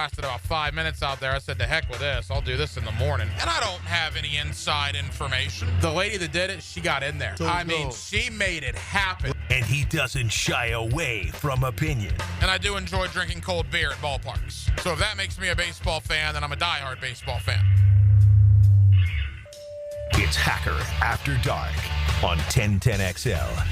lasted about 5 minutes out there. I said, to heck with this. I'll do this in the morning. And I don't have any inside information. The lady that did it, she got in there. She made it happen. And he doesn't shy away from opinion. And I do enjoy drinking cold beer at ballparks. So if that makes me a baseball fan, then I'm a diehard baseball fan. It's Hacker After Dark on 1010XL.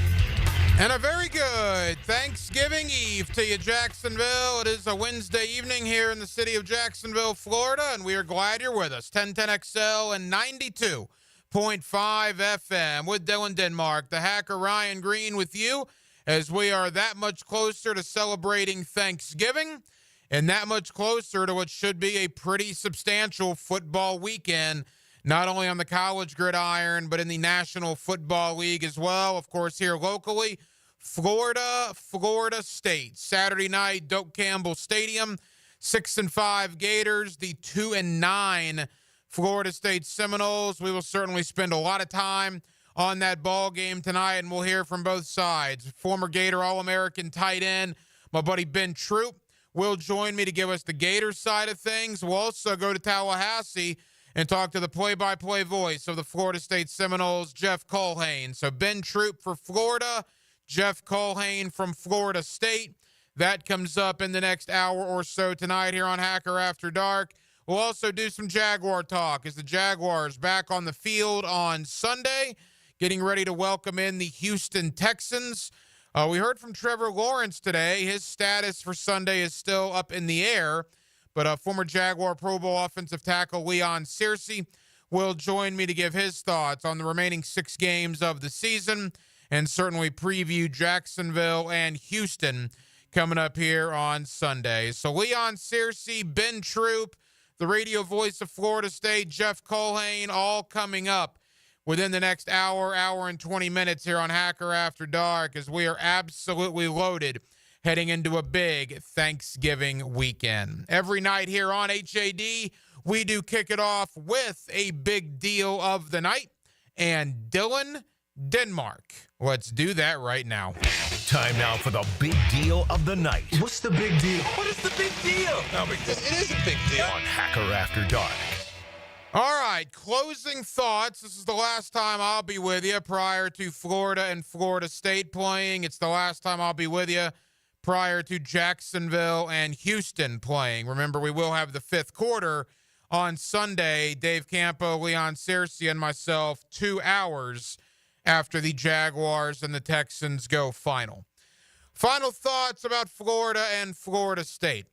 And a very good Thanksgiving Eve to you, Jacksonville. It is a Wednesday evening here in the city of Jacksonville, Florida, and we are glad you're with us. 1010XL and 92.5 FM with Dylan Denmark, the Hacker Ryan Green with you as we are that much closer to celebrating Thanksgiving and that much closer to what should be a pretty substantial football weekend, not only on the college gridiron, but in the National Football League as well. Of course, here locally, Florida State. Saturday night, Doak Campbell Stadium, 6-5 Gators, the 2-9 Florida State Seminoles. We will certainly spend a lot of time on that ball game tonight, and we'll hear from both sides. Former Gator All-American tight end, my buddy Ben Troop, will join me to give us the Gators side of things. We'll also go to Tallahassee and talk to the play-by-play voice of the Florida State Seminoles, Jeff Culhane. So Ben Troop for Florida, Jeff Culhane from Florida State. That comes up in the next hour or so tonight here on Hacker After Dark. We'll also do some Jaguar talk as the Jaguars back on the field on Sunday, getting ready to welcome in the Houston Texans. We heard from Trevor Lawrence today. His status for Sunday is still up in the air. But former Jaguar Pro Bowl offensive tackle Leon Searcy will join me to give his thoughts on the remaining 6 games of the season and certainly preview Jacksonville and Houston coming up here on Sunday. So Leon Searcy, Ben Troop, the radio voice of Florida State, Jeff Culhane, all coming up within the next hour and 20 minutes here on Hacker After Dark as we are absolutely loaded heading into a big Thanksgiving weekend. Every night here on HAD, we do kick it off with a big deal of the night. And Dylan Denmark, let's do that right now. Time now for the big deal of the night. What's the big deal? What is the big deal? No big deal. It is a big deal. On Hacker After Dark. All right, closing thoughts. This is the last time I'll be with you prior to Florida and Florida State playing. It's the last time I'll be with you prior to Jacksonville and Houston playing. Remember, we will have the 5th quarter on Sunday. Dave Campo, Leon Searcy, and myself 2 hours after the Jaguars and the Texans go final. Final thoughts about Florida and Florida State.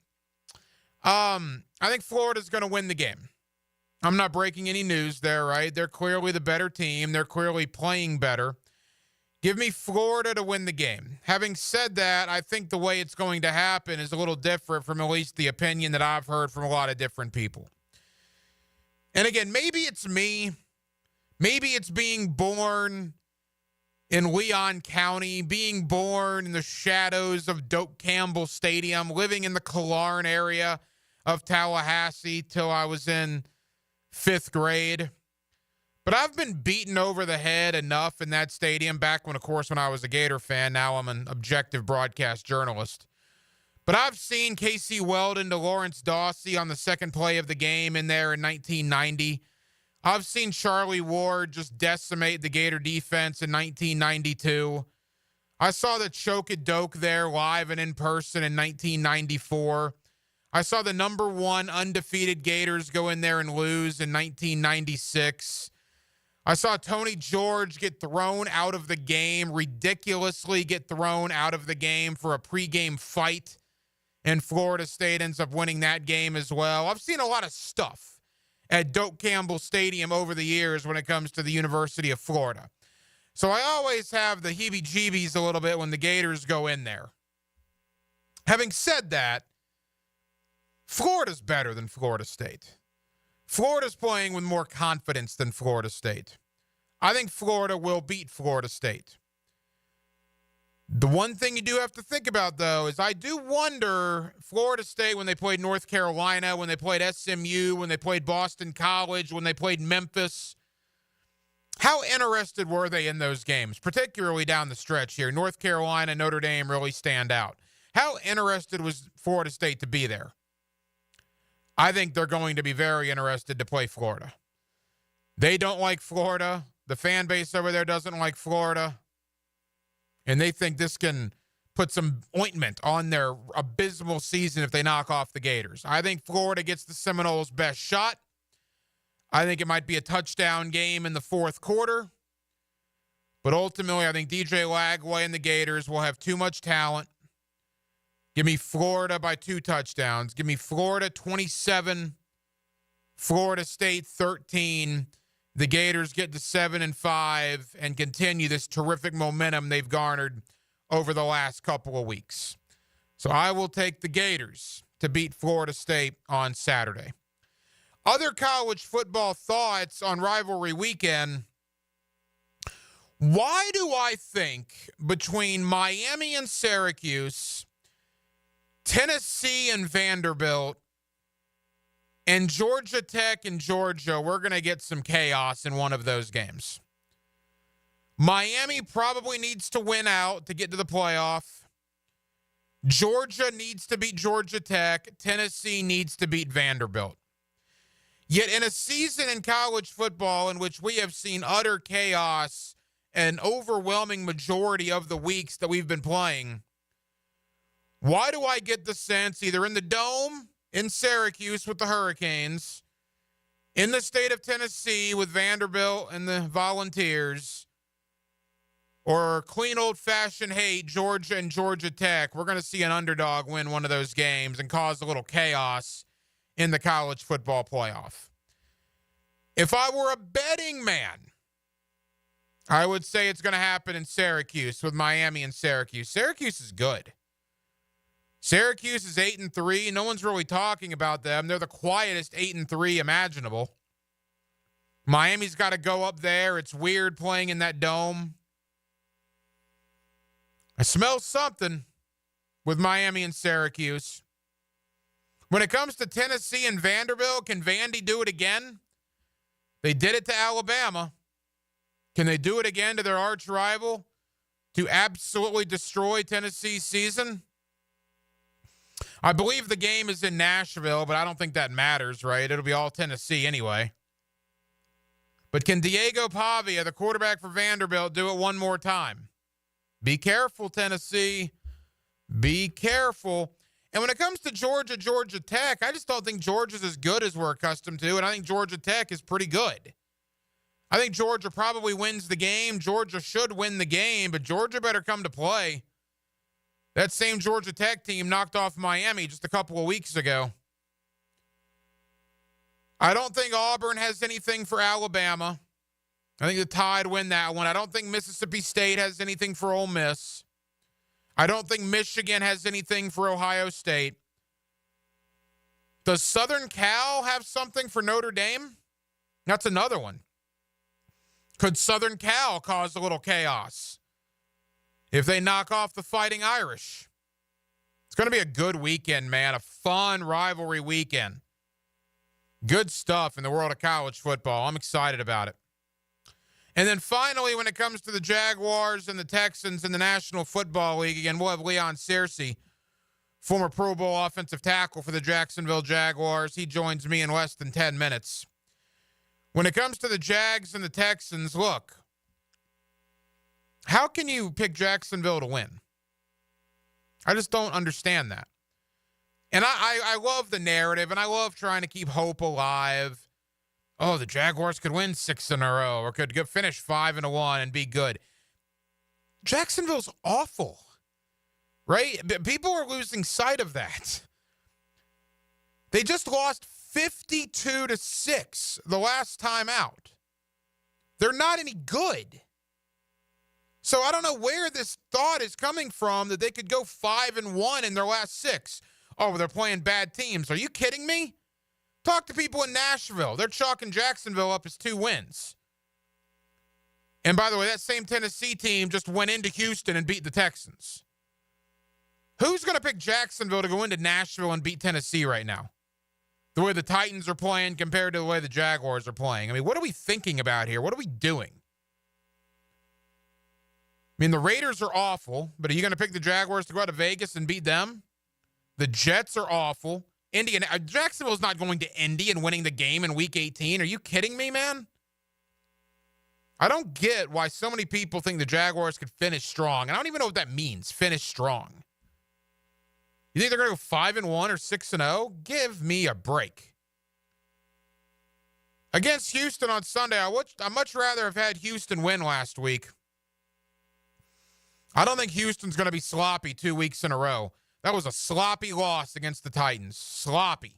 I think Florida's going to win the game. I'm not breaking any news there, right? They're clearly the better team. They're clearly playing better. Give me Florida to win the game. Having said that, I think the way it's going to happen is a little different from at least the opinion that I've heard from a lot of different people. And again, maybe it's me. Maybe it's being born in Leon County, being born in the shadows of Doak Campbell Stadium, living in the Killarn area of Tallahassee till I was in 5th grade. But I've been beaten over the head enough in that stadium back when, of course, when I was a Gator fan. Now I'm an objective broadcast journalist. But I've seen Casey Weldon to Lawrence Dawsey on the second play of the game in there in 1990. I've seen Charlie Ward just decimate the Gator defense in 1992. I saw the choke at Doak there live and in person in 1994. I saw the number 1 undefeated Gators go in there and lose in 1996. I saw Tony George get thrown out of the game, ridiculously get thrown out of the game for a pregame fight, and Florida State ends up winning that game as well. I've seen a lot of stuff at Doak Campbell Stadium over the years when it comes to the University of Florida. So I always have the heebie-jeebies a little bit when the Gators go in there. Having said that, Florida's better than Florida State. Florida's playing with more confidence than Florida State. I think Florida will beat Florida State. The one thing you do have to think about, though, is I do wonder, Florida State, when they played North Carolina, when they played SMU, when they played Boston College, when they played Memphis, how interested were they in those games, particularly down the stretch here? North Carolina, Notre Dame really stand out. How interested was Florida State to be there? I think they're going to be very interested to play Florida. They don't like Florida. The fan base over there doesn't like Florida. And they think this can put some ointment on their abysmal season if they knock off the Gators. I think Florida gets the Seminoles' best shot. I think it might be a touchdown game in the fourth quarter. But ultimately, I think DJ Lagway and the Gators will have too much talent. Give me Florida by 2 touchdowns. Give me Florida 27, Florida State 13. The Gators get to 7-5 and continue this terrific momentum they've garnered over the last couple of weeks. So I will take the Gators to beat Florida State on Saturday. Other college football thoughts on rivalry weekend. Why do I think between Miami and Syracuse, Tennessee and Vanderbilt, and Georgia Tech and Georgia, we're going to get some chaos in one of those games? Miami probably needs to win out to get to the playoff. Georgia needs to beat Georgia Tech. Tennessee needs to beat Vanderbilt. Yet in a season in college football in which we have seen utter chaos an overwhelming majority of the weeks that we've been playing, why do I get the sense either in the Dome in Syracuse with the Hurricanes, in the state of Tennessee with Vanderbilt and the Volunteers, or clean old-fashioned hate, Georgia and Georgia Tech, we're going to see an underdog win one of those games and cause a little chaos in the college football playoff. If I were a betting man, I would say it's going to happen in Syracuse with Miami and Syracuse. Syracuse is good. Syracuse is 8-3. No one's really talking about them. They're the quietest 8-3 imaginable. Miami's got to go up there. It's weird playing in that dome. I smell something with Miami and Syracuse. When it comes to Tennessee and Vanderbilt, can Vandy do it again? They did it to Alabama. Can they do it again to their arch rival to absolutely destroy Tennessee's season? I believe the game is in Nashville, but I don't think that matters, right? It'll be all Tennessee anyway. But can Diego Pavia, the quarterback for Vanderbilt, do it one more time? Be careful, Tennessee. Be careful. And when it comes to Georgia, Georgia Tech, I just don't think Georgia's as good as we're accustomed to, and I think Georgia Tech is pretty good. I think Georgia probably wins the game. Georgia should win the game, but Georgia better come to play. That same Georgia Tech team knocked off Miami just a couple of weeks ago. I don't think Auburn has anything for Alabama. I think the Tide win that one. I don't think Mississippi State has anything for Ole Miss. I don't think Michigan has anything for Ohio State. Does Southern Cal have something for Notre Dame? That's another one. Could Southern Cal cause a little chaos if they knock off the Fighting Irish? It's going to be a good weekend, man. A fun rivalry weekend. Good stuff in the world of college football. I'm excited about it. And then finally, when it comes to the Jaguars and the Texans in the National Football League, again, we'll have Leon Searcy, former Pro Bowl offensive tackle for the Jacksonville Jaguars. He joins me in less than 10 minutes. When it comes to the Jags and the Texans, look, how can you pick Jacksonville to win? I just don't understand that. And I love the narrative, and I love trying to keep hope alive. Oh, the Jaguars could win 6 in a row or could finish 5-1 and be good. Jacksonville's awful, right? People are losing sight of that. They just lost 52-6 the last time out. They're not any good. So I don't know where this thought is coming from that they could go 5-1 in their last 6. Oh, they're playing bad teams. Are you kidding me? Talk to people in Nashville. They're chalking Jacksonville up as 2 wins. And by the way, that same Tennessee team just went into Houston and beat the Texans. Who's going to pick Jacksonville to go into Nashville and beat Tennessee right now? The way the Titans are playing compared to the way the Jaguars are playing. I mean, what are we thinking about here? What are we doing? I mean, the Raiders are awful, but are you going to pick the Jaguars to go out to Vegas and beat them? The Jets are awful. Jacksonville's not going to Indy and winning the game in Week 18. Are you kidding me, man? I don't get why so many people think the Jaguars could finish strong. And I don't even know what that means, finish strong. You think they're going to go 5-1 or 6-0? Give me a break. Against Houston on Sunday, I'd much rather have had Houston win last week. I don't think Houston's going to be sloppy 2 weeks in a row. That was a sloppy loss against the Titans. Sloppy.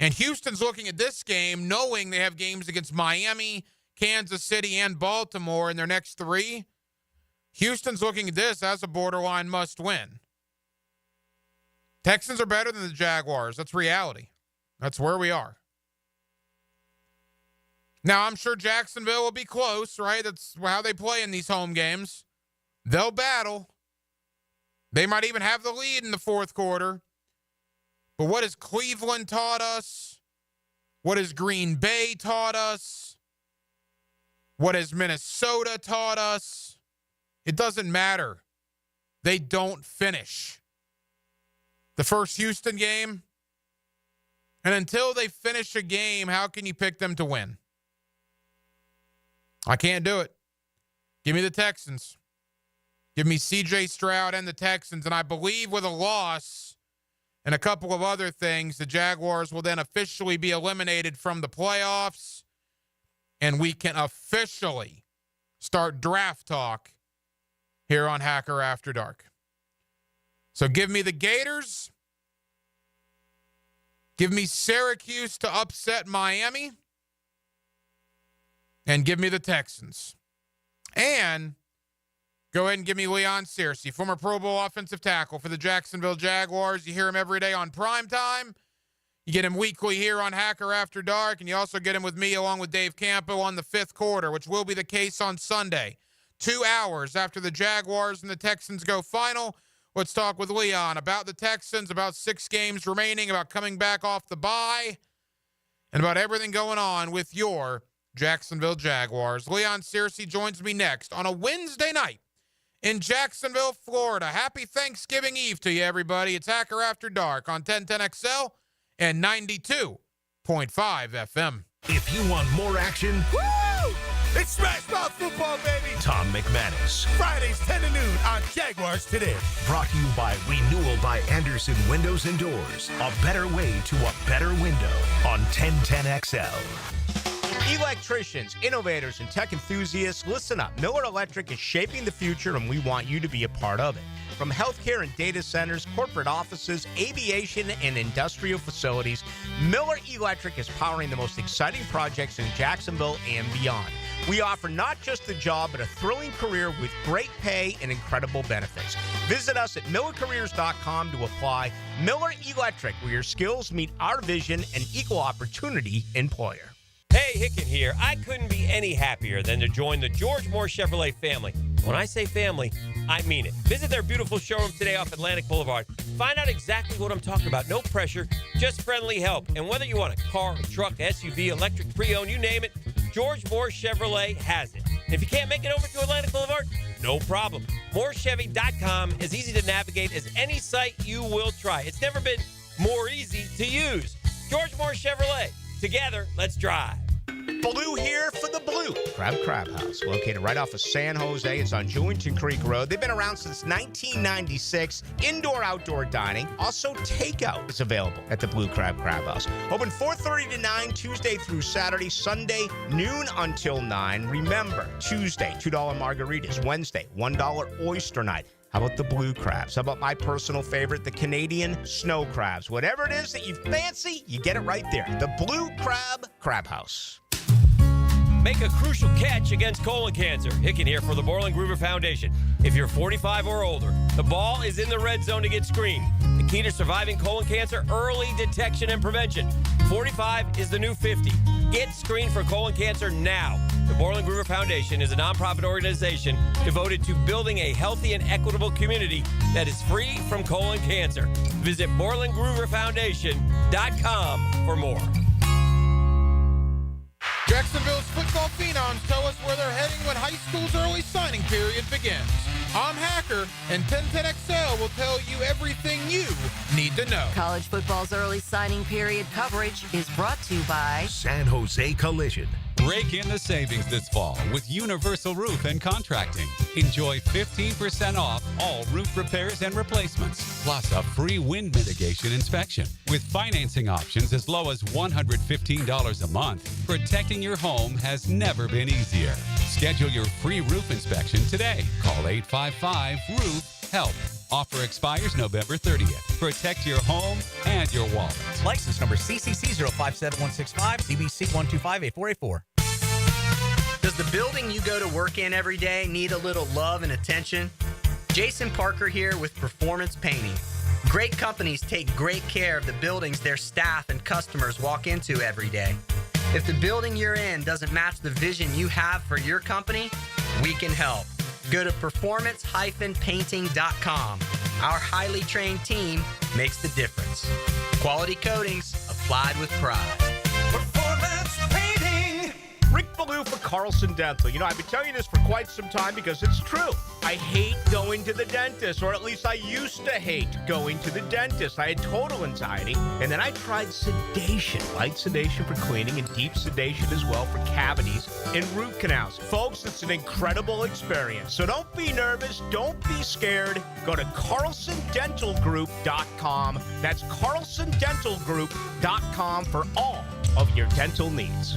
And Houston's looking at this game knowing they have games against Miami, Kansas City, and Baltimore in their next 3. Houston's looking at this as a borderline must-win. Texans are better than the Jaguars. That's reality. That's where we are. Now, I'm sure Jacksonville will be close, right? That's how they play in these home games. They'll battle. They might even have the lead in the fourth quarter. But what has Cleveland taught us? What has Green Bay taught us? What has Minnesota taught us? It doesn't matter. They don't finish. The first Houston game. And until they finish a game, how can you pick them to win? I can't do it. Give me the Texans. Give me C.J. Stroud and the Texans. And I believe with a loss and a couple of other things, the Jaguars will then officially be eliminated from the playoffs. And we can officially start draft talk here on Hacker After Dark. So give me the Gators. Give me Syracuse to upset Miami. And give me the Texans. And go ahead and give me Leon Searcy, former Pro Bowl offensive tackle for the Jacksonville Jaguars. You hear him every day on primetime. You get him weekly here on Hacker After Dark, and you also get him with me along with Dave Campo on the fifth quarter, which will be the case on Sunday. 2 hours after the Jaguars and the Texans go final, let's talk with Leon about the Texans, about 6 games remaining, about coming back off the bye, and about everything going on with your Jacksonville Jaguars. Leon Searcy joins me next on a Wednesday night in Jacksonville, Florida. Happy Thanksgiving Eve to you, everybody. It's Hacker After Dark on 1010XL and 92.5 FM. If you want more action, Woo! It's Smash Mouth football, baby. Tom McManus. Fridays 10 to noon on Jaguars Today. Brought to you by Renewal by Anderson Windows and Doors. A better way to a better window on 1010XL. Electricians, innovators, and tech enthusiasts, listen up. Miller Electric is shaping the future, and we want you to be a part of it. From healthcare and data centers, corporate offices, aviation, and industrial facilities, Miller Electric is powering the most exciting projects in Jacksonville and beyond. We offer not just a job, but a thrilling career with great pay and incredible benefits. Visit us at millercareers.com to apply. Miller Electric, where your skills meet our vision, and equal opportunity employer. Hey, Hicken here. I couldn't be any happier than to join the George Moore Chevrolet family. When I say family, I mean it. Visit their beautiful showroom today off Atlantic Boulevard. Find out exactly what I'm talking about. No pressure, just friendly help. And whether you want a car, a truck, SUV, electric, pre-owned, you name it, George Moore Chevrolet has it. And if you can't make it over to Atlantic Boulevard, no problem. MooreChevy.com is easy to navigate as any site you will try. It's never been more easy to use. George Moore Chevrolet. Together, let's drive. Blue here for the Blue Crab House, located right off of San Jose. It's on Jewington Creek Road. They've been around since 1996. Indoor-outdoor dining. Also, takeout is available at the Blue Crab House. Open 4:30 to 9, Tuesday through Saturday. Sunday, noon until 9. Remember, Tuesday, $2 margaritas. Wednesday, $1 oyster night. How about the blue crabs? How about my personal favorite, the Canadian snow crabs? Whatever it is that you fancy, you get it right there. The Blue Crab House. Make a crucial catch against colon cancer. Hicken here for the Borland Groover Foundation. If you're 45 or older, the ball is in the red zone to get screened. The key to surviving colon cancer, early detection and prevention. 45 is the new 50. Get screened for colon cancer now. The Borland Groover Foundation is a nonprofit organization devoted to building a healthy and equitable community that is free from colon cancer. Visit BorlandGrooverFoundation.com for more. Jacksonville's football phenoms tell us where they're heading when high school's early signing period begins. I'm Hacker, and 1010XL will tell you everything you need to know. College football's early signing period coverage is brought to you by San Jose Collision. Break in the savings this fall with Universal Roof and Contracting. Enjoy 15% off all roof repairs and replacements, plus a free wind mitigation inspection. With financing options as low as $115 a month, protecting your home has never been easier. Schedule your free roof inspection today. Call 855-ROOF-HELP. Offer expires November 30th. Protect your home and your wallet. License number CCC 057165, CBC 1258484. Does the building you go to work in every day need a little love and attention? Jason Parker here with Performance Painting. Great companies take great care of the buildings their staff and customers walk into every day. If the building you're in doesn't match the vision you have for your company, we can help. Go to performance-painting.com. Our highly trained team makes the difference. Quality coatings applied with pride. Performance painting. Rick Ballou for Carlson Dental. You know, I've been telling you this for quite some time because it's true. I hate going to the dentist, or at least I used to hate going to the dentist. I had total anxiety, and then I tried sedation. Light sedation for cleaning and deep sedation as well for cavities and root canals. Folks, it's an incredible experience. So don't be nervous. Don't be scared. Go to carlsondentalgroup.com. That's carlsondentalgroup.com for all of your dental needs.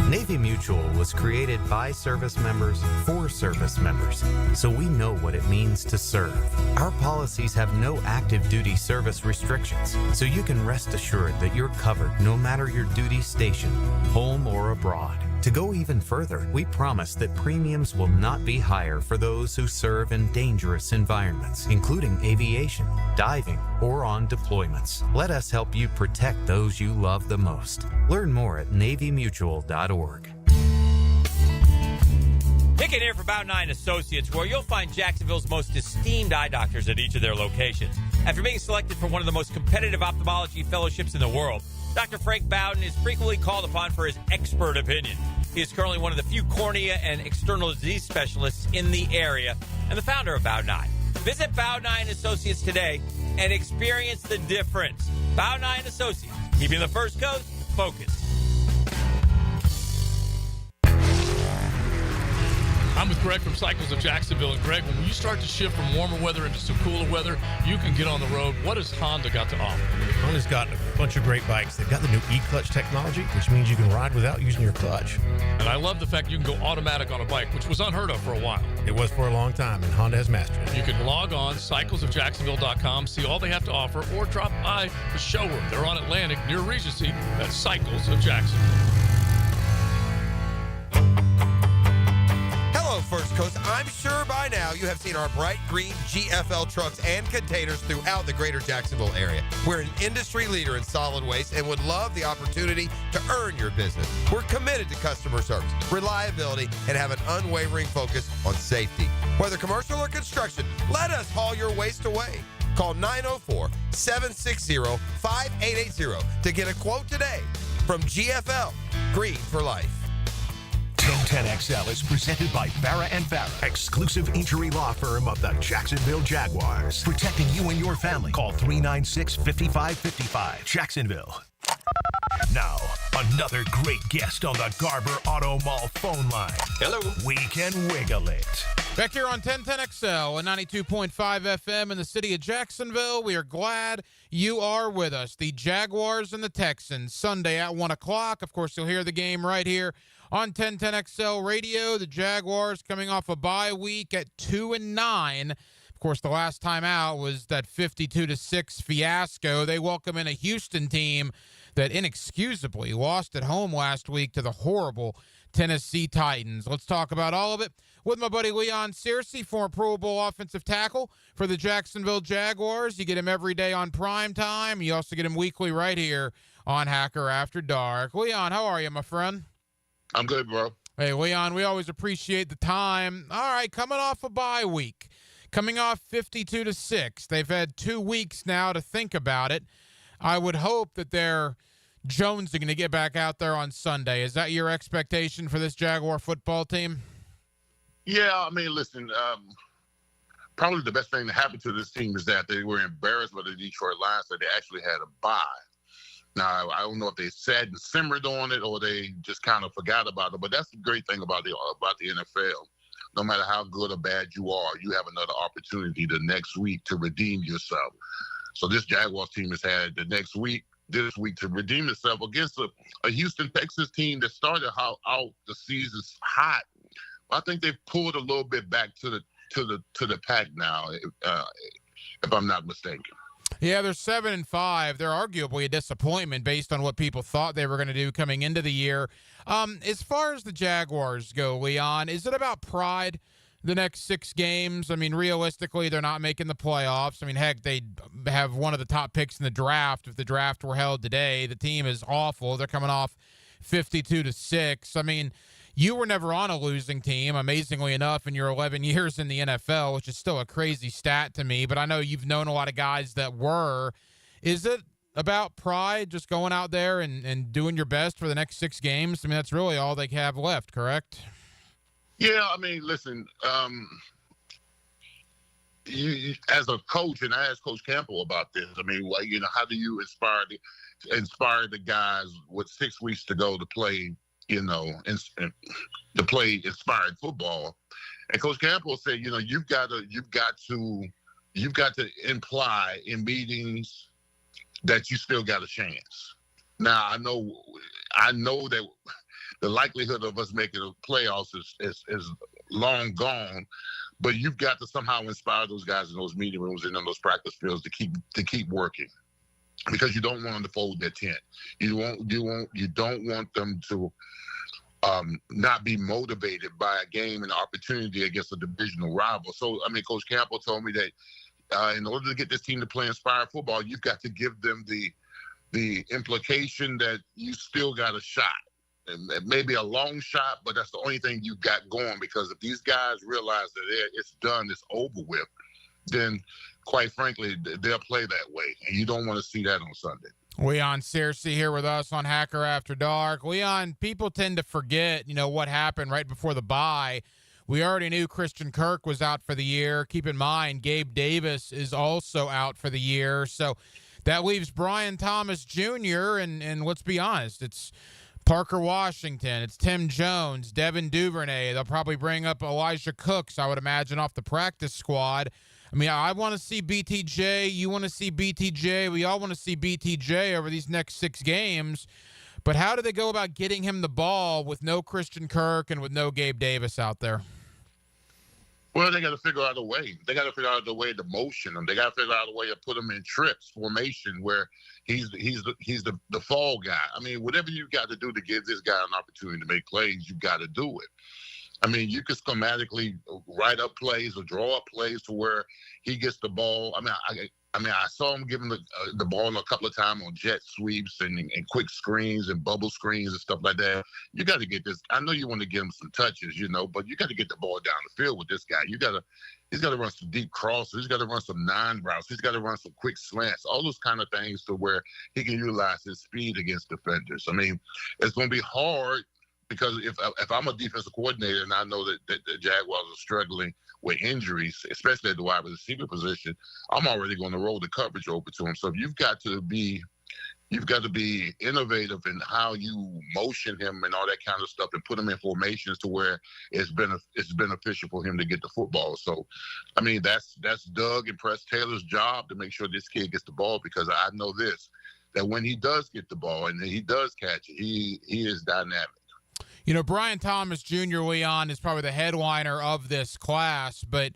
Navy Mutual was created by service members for service members, so we know what it means to serve. Our policies have no active duty service restrictions, so you can rest assured that you're covered no matter your duty station, home or abroad. To go even further, we promise that premiums will not be higher for those who serve in dangerous environments, including aviation, diving, or on deployments. Let us help you protect those you love the most. Learn more at NavyMutual.org. Pick it here for About 9 Associates, where you'll find Jacksonville's most esteemed eye doctors at each of their locations. After being selected for one of the most competitive ophthalmology fellowships in the world, Dr. Frank Bowden is frequently called upon for his expert opinion. He is currently one of the few cornea and external disease specialists in the area and the founder of Bow 9. Visit Bow 9 Associates today and experience the difference. Bow 9 Associates, keeping the First Coast focused. I'm with Greg from Cycles of Jacksonville. And Greg, when you start to shift from warmer weather into some cooler weather, you can get on the road. What has Honda got to offer? Honda's got a bunch of great bikes. They've got the new e-clutch technology, which means you can ride without using your clutch. And I love the fact you can go automatic on a bike, which was unheard of for a while. It was for a long time, and Honda has mastered it. You can log on, cyclesofjacksonville.com, see all they have to offer, or drop by the showroom. They're on Atlantic near Regency. That's Cycles of Jacksonville. Hello, First Coast. I'm sure by now you have seen our bright green GFL trucks and containers throughout the greater Jacksonville area. We're an industry leader in solid waste and would love the opportunity to earn your business. We're committed to customer service, reliability, and have an unwavering focus on safety. Whether commercial or construction, let us haul your waste away. Call 904-760-5880 to get a quote today from GFL, Green for Life. 1010XL is presented by Farah & Farah, exclusive injury law firm of the Jacksonville Jaguars. Protecting you and your family. Call 396-5555. Jacksonville. Now, another great guest on the Garber Auto Mall phone line. Hello. We can wiggle it. Back here on 1010XL and 92.5 FM in the city of Jacksonville, we are glad you are with us. The Jaguars and the Texans, Sunday at 1 o'clock. Of course, you'll hear the game right here on 1010XL Radio. The Jaguars coming off a bye week at 2-9. Of course, the last time out was that 52-6 fiasco. They welcome in a Houston team that inexcusably lost at home last week to the horrible Tennessee Titans. Let's talk about all of it with my buddy Leon Searcy, former Pro Bowl offensive tackle for the Jacksonville Jaguars. You get him every day on prime time. You also get him weekly right here on Hacker After Dark. Leon, how are you, my friend? I'm good, bro. Hey, Leon, we always appreciate the time. All right, coming off a bye week, coming off 52-6. They've had 2 weeks now to think about it. I would hope that they're jonesing to get back out there on Sunday. Is that your expectation for this Jaguar football team? Yeah, I mean, listen, probably the best thing that happened to this team is that they were embarrassed by the Detroit Lions, that they actually had a bye. Now, I don't know if they sat and simmered on it or they just kind of forgot about it, but that's the great thing about the NFL. No matter how good or bad you are, you have another opportunity the next week to redeem yourself. So this Jaguars team has had this week to redeem itself against a Houston Texas team that started out the season hot. I think they've pulled a little bit back to the pack now, if I'm not mistaken. Yeah, they're 7-5. They're arguably a disappointment based on what people thought they were going to do coming into the year. As far as the Jaguars go, Leon, is it about pride the next 6 games? I mean, realistically, they're not making the playoffs. I mean, heck, they have one of the top picks in the draft. If the draft were held today, the team is awful. They're coming off 52-6. I mean, you were never on a losing team, amazingly enough, in your 11 years in the NFL, which is still a crazy stat to me. But I know you've known a lot of guys that were. Is it about pride, just going out there and doing your best for the next 6 games? I mean, that's really all they have left, correct? Yeah, I mean, listen, you, as a coach, and I asked Coach Campbell about this, I mean, how do you inspire the guys with 6 weeks to go to play, and to play inspired football? And Coach Campbell said, you've got to imply in meetings that you still got a chance. Now, I know that the likelihood of us making the playoffs is long gone, but you've got to somehow inspire those guys in those meeting rooms and in those practice fields to keep working, because you don't want them to fold their tent. You don't want them to not be motivated by a game and opportunity against a divisional rival. So, I mean, Coach Campbell told me that in order to get this team to play inspired football, you've got to give them the implication that you still got a shot. And maybe a long shot, but that's the only thing you got going, because if these guys realize that it's done, it's over with, then quite frankly, they'll play that way. And you don't want to see that on Sunday. Leon Searcy here with us on Hacker After Dark. Leon, people tend to forget, what happened right before the bye. We already knew Christian Kirk was out for the year. Keep in mind, Gabe Davis is also out for the year. So that leaves Brian Thomas Jr. And let's be honest, it's Parker Washington, it's Tim Jones, Devin Duvernay. They'll probably bring up Elijah Cooks, I would imagine, off the practice squad. I mean, I want to see BTJ. You want to see BTJ. We all want to see BTJ over these next 6 games. But how do they go about getting him the ball with no Christian Kirk and with no Gabe Davis out there? Well, they got to figure out a way. They got to figure out a way to motion him. They got to figure out a way to put him in trips formation where he's the fall guy. I mean, whatever you got to do to give this guy an opportunity to make plays, you got to do it. I mean, you can schematically write up plays or draw up plays to where he gets the ball. I saw him give him the ball a couple of times on jet sweeps and quick screens and bubble screens and stuff like that. You got to get this. I know you want to give him some touches, but you got to get the ball down the field with this guy. He's got to run some deep crosses. He's got to run some 9 routes. He's got to run some quick slants, all those kind of things to where he can utilize his speed against defenders. I mean, it's going to be hard, because if I'm a defensive coordinator and I know that the Jaguars are struggling with injuries, especially at the wide receiver position, I'm already going to roll the coverage over to him. So you've got to be innovative in how you motion him and all that kind of stuff, and put him in formations to where it's beneficial for him to get the football. So, I mean, that's Doug and Press Taylor's job to make sure this kid gets the ball, because I know that when he does get the ball and he does catch it, he is dynamic. Brian Thomas Jr., Leon, is probably the headliner of this class, but,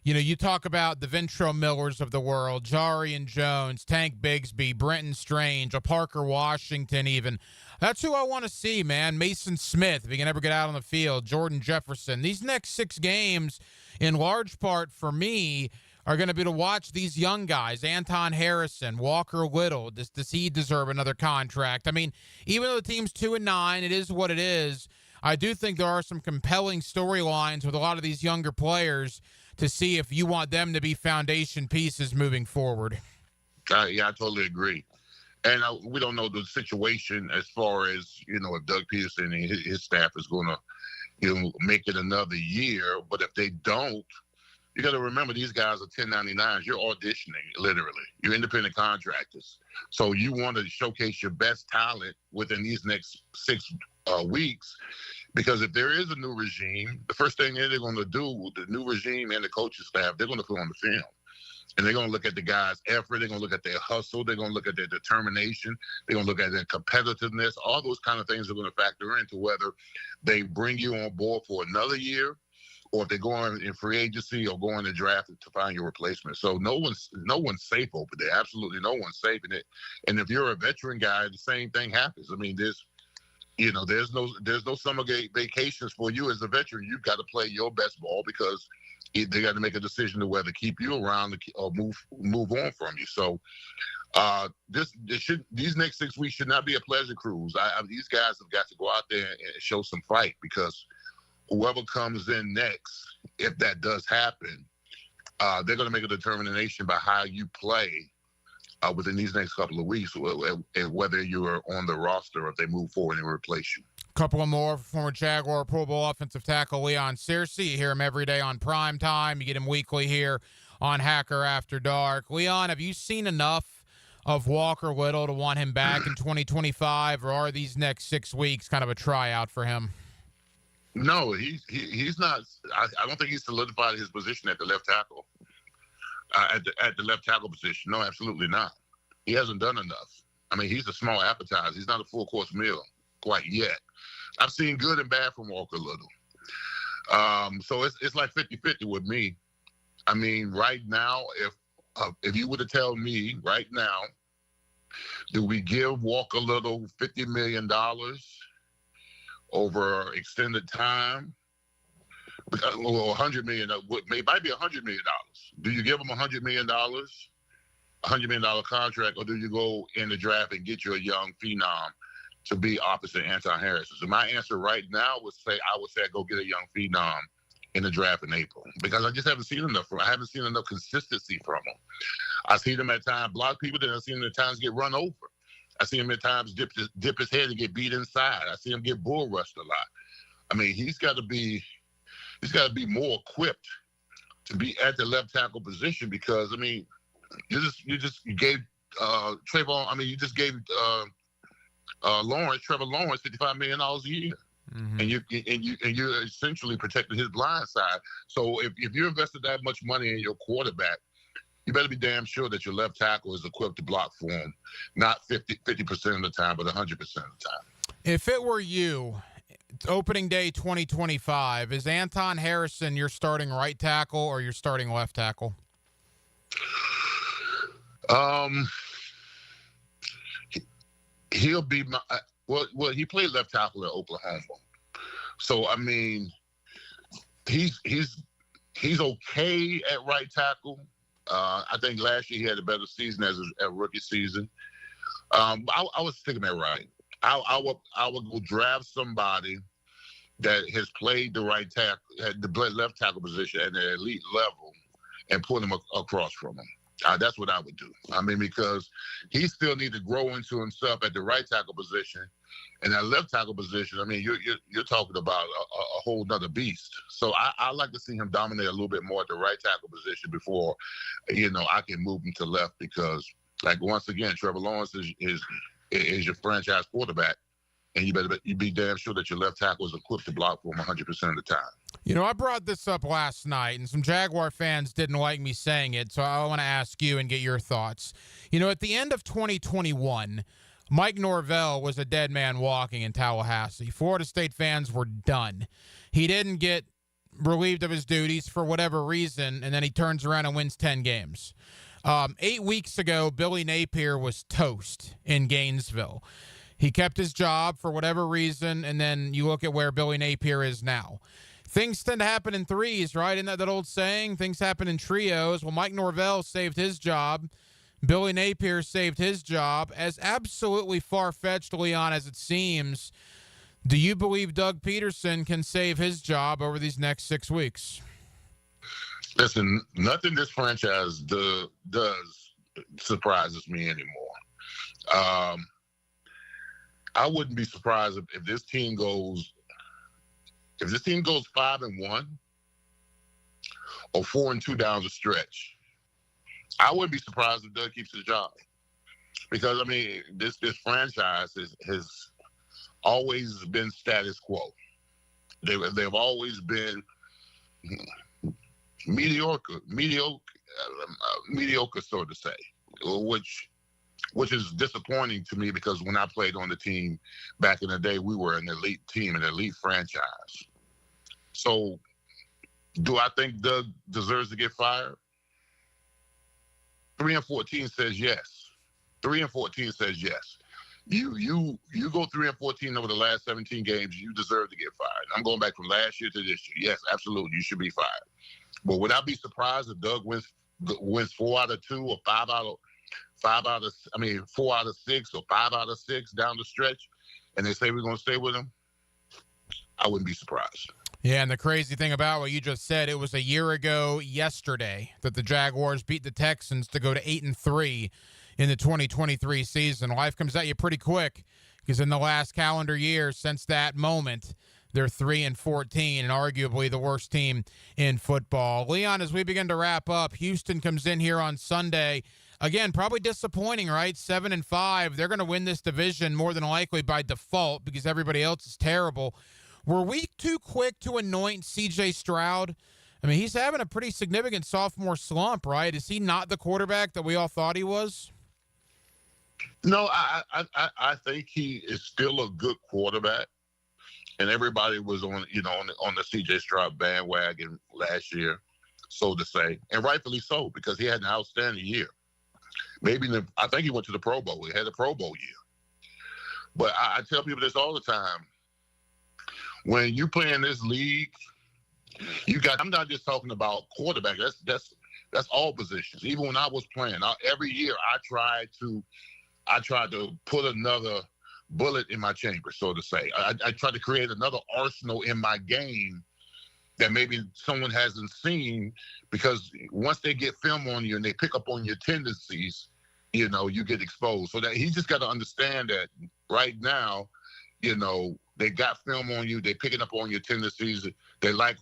you talk about the Ventrell Millers of the world, Jarian Jones, Tank Bigsby, Brenton Strange, a Parker Washington even. That's who I want to see, man. Mason Smith, if he can ever get out on the field, Jordan Jefferson. These next 6 games, in large part for me, are going to be to watch these young guys, Anton Harrison, Walker Little. Does he deserve another contract? I mean, even though the team's 2-9, it is what it is. I do think there are some compelling storylines with a lot of these younger players to see if you want them to be foundation pieces moving forward. Yeah, I totally agree. And we don't know the situation as far as, if Doug Peterson and his staff is going to, make it another year. But if they don't, you got to remember these guys are 1099s. You're auditioning, literally. You're independent contractors. So you want to showcase your best talent within these next 6 weeks. Because if there is a new regime, the first thing they're going to do with the new regime and the coaching staff, they're going to put on the film. And they're going to look at the guys' effort. They're going to look at their hustle. They're going to look at their determination. They're going to look at their competitiveness. All those kind of things are going to factor into whether they bring you on board for another year or if they go on in free agency or go on the draft to find your replacement. So no one's safe over there. Absolutely no one's safe in it. And if you're a veteran guy, the same thing happens. I mean, there's no summer vacations for you as a veteran. You've got to play your best ball because they got to make a decision to whether keep you around or move on from you. So these next 6 weeks should not be a pleasure cruise. These guys have got to go out there and show some fight because whoever comes in next, if that does happen, they're going to make a determination by how you play within these next couple of weeks, whether you're on the roster or if they move forward and replace you. Couple of more. Former Jaguar Pro Bowl offensive tackle Leon Searcy. You hear him every day on Prime Time. You get him weekly here on Hacker After Dark. Leon, have you seen enough of Walker Little to want him back in 2025, or are these next 6 weeks kind of a tryout for him? No, he's not. I don't think he's solidified his position at the left tackle. At the left tackle position. No, absolutely not. He hasn't done enough. I mean, he's a small appetizer. He's not a full course meal quite yet. I've seen good and bad from Walker Little. So it's like 50-50 with me. I mean, right now, if you were to tell me right now, do we give Walker Little $50 million over extended time? Or $100 million, it might be $100 million. Do you give them $100 million, $100 million contract, or do you go in the draft and get you a young phenom to be opposite Anton Harrison? So my answer right now would say go get a young phenom in the draft in April because I just haven't seen enough from him. I haven't seen enough consistency from him. I see him at times block people, then I see him at times get run over. I see him at times dip his head and get beat inside. I see him get bull rushed a lot. I mean, he's got to be more equipped to be at the left tackle position because, I mean, you gave Trevor Lawrence $55 million a year. Mm-hmm. And you essentially protected his blind side. So if you're invested that much money in your quarterback, you better be damn sure that your left tackle is equipped to block for him, not 50% of the time, but 100% of the time. If it were you, opening day 2025, is Anton Harrison your starting right tackle or your starting left tackle? He'll be well, he played left tackle at Oklahoma. So I mean, he's okay at right tackle. I think last year he had a better season as a rookie season. I was thinking that right. I would go draft somebody that has played the right tackle, the left tackle position at the elite level, and put him across from him. That's what I would do. I mean, because he still needs to grow into himself at the right tackle position, and that left tackle position. I mean, you're talking about a whole nother beast. So I like to see him dominate a little bit more at the right tackle position before, I can move him to left because, like once again, Trevor Lawrence is your franchise quarterback, and you be damn sure that your left tackle is equipped to block for him 100% of the time. I brought this up last night, and some Jaguar fans didn't like me saying it, so I want to ask you and get your thoughts. At the end of 2021, Mike Norvell was a dead man walking in Tallahassee. Florida State fans were done. He didn't get relieved of his duties for whatever reason, and then he turns around and wins 10 games. 8 weeks ago, Billy Napier was toast in Gainesville. He kept his job for whatever reason, and then you look at where Billy Napier is now. Things tend to happen in threes, right? Isn't that old saying? Things happen in trios. Well, Mike Norvell saved his job. Billy Napier saved his job. As absolutely far-fetched, Leon, as it seems, do you believe Doug Peterson can save his job over these next 6 weeks? Listen, nothing this franchise does surprises me anymore. I wouldn't be surprised if this team goes 5-1 or 4-2 down the stretch. I wouldn't be surprised if Doug keeps his job, because I mean this franchise has always been status quo. They've always been mediocre, so to say, which is disappointing to me, because when I played on the team back in the day, we were an elite team, an elite franchise. So, do I think Doug deserves to get fired? 3-14 says yes. 3-14 says yes. You go 3-14 over the last 17 games, you deserve to get fired. I'm going back from last year to this year. Yes, absolutely, you should be fired. But would I be surprised if Doug wins 4 out of 2 or 4 out of 6 or 5 out of 6 down the stretch, and they say we're going to stay with him? I wouldn't be surprised. Yeah, and the crazy thing about what you just said, it was a year ago yesterday that the Jaguars beat the Texans to go to 8-3 in the 2023 season. Life comes at you pretty quick, because in the last calendar year since that moment, they're 3-14 and arguably the worst team in football. Leon, as we begin to wrap up, Houston comes in here on Sunday. Again, probably disappointing, right? 7-5. They're going to win this division more than likely by default because everybody else is terrible. Were we too quick to anoint C.J. Stroud? I mean, he's having a pretty significant sophomore slump, right? Is he not the quarterback that we all thought he was? No, I think he is still a good quarterback, and everybody was on the C.J. Stroud bandwagon last year, so to say, and rightfully so, because he had an outstanding year. I think he went to the Pro Bowl. He had a Pro Bowl year. But I tell people this all the time. When you play in this league, I'm not just talking about quarterback. That's all positions. Even when I was playing, every year I tried to put another bullet in my chamber, so to say. I tried to create another arsenal in my game that maybe someone hasn't seen, because once they get film on you and they pick up on your tendencies, you get exposed. So that he just got to understand that right now, they got film on you. They're picking up on your tendencies. They like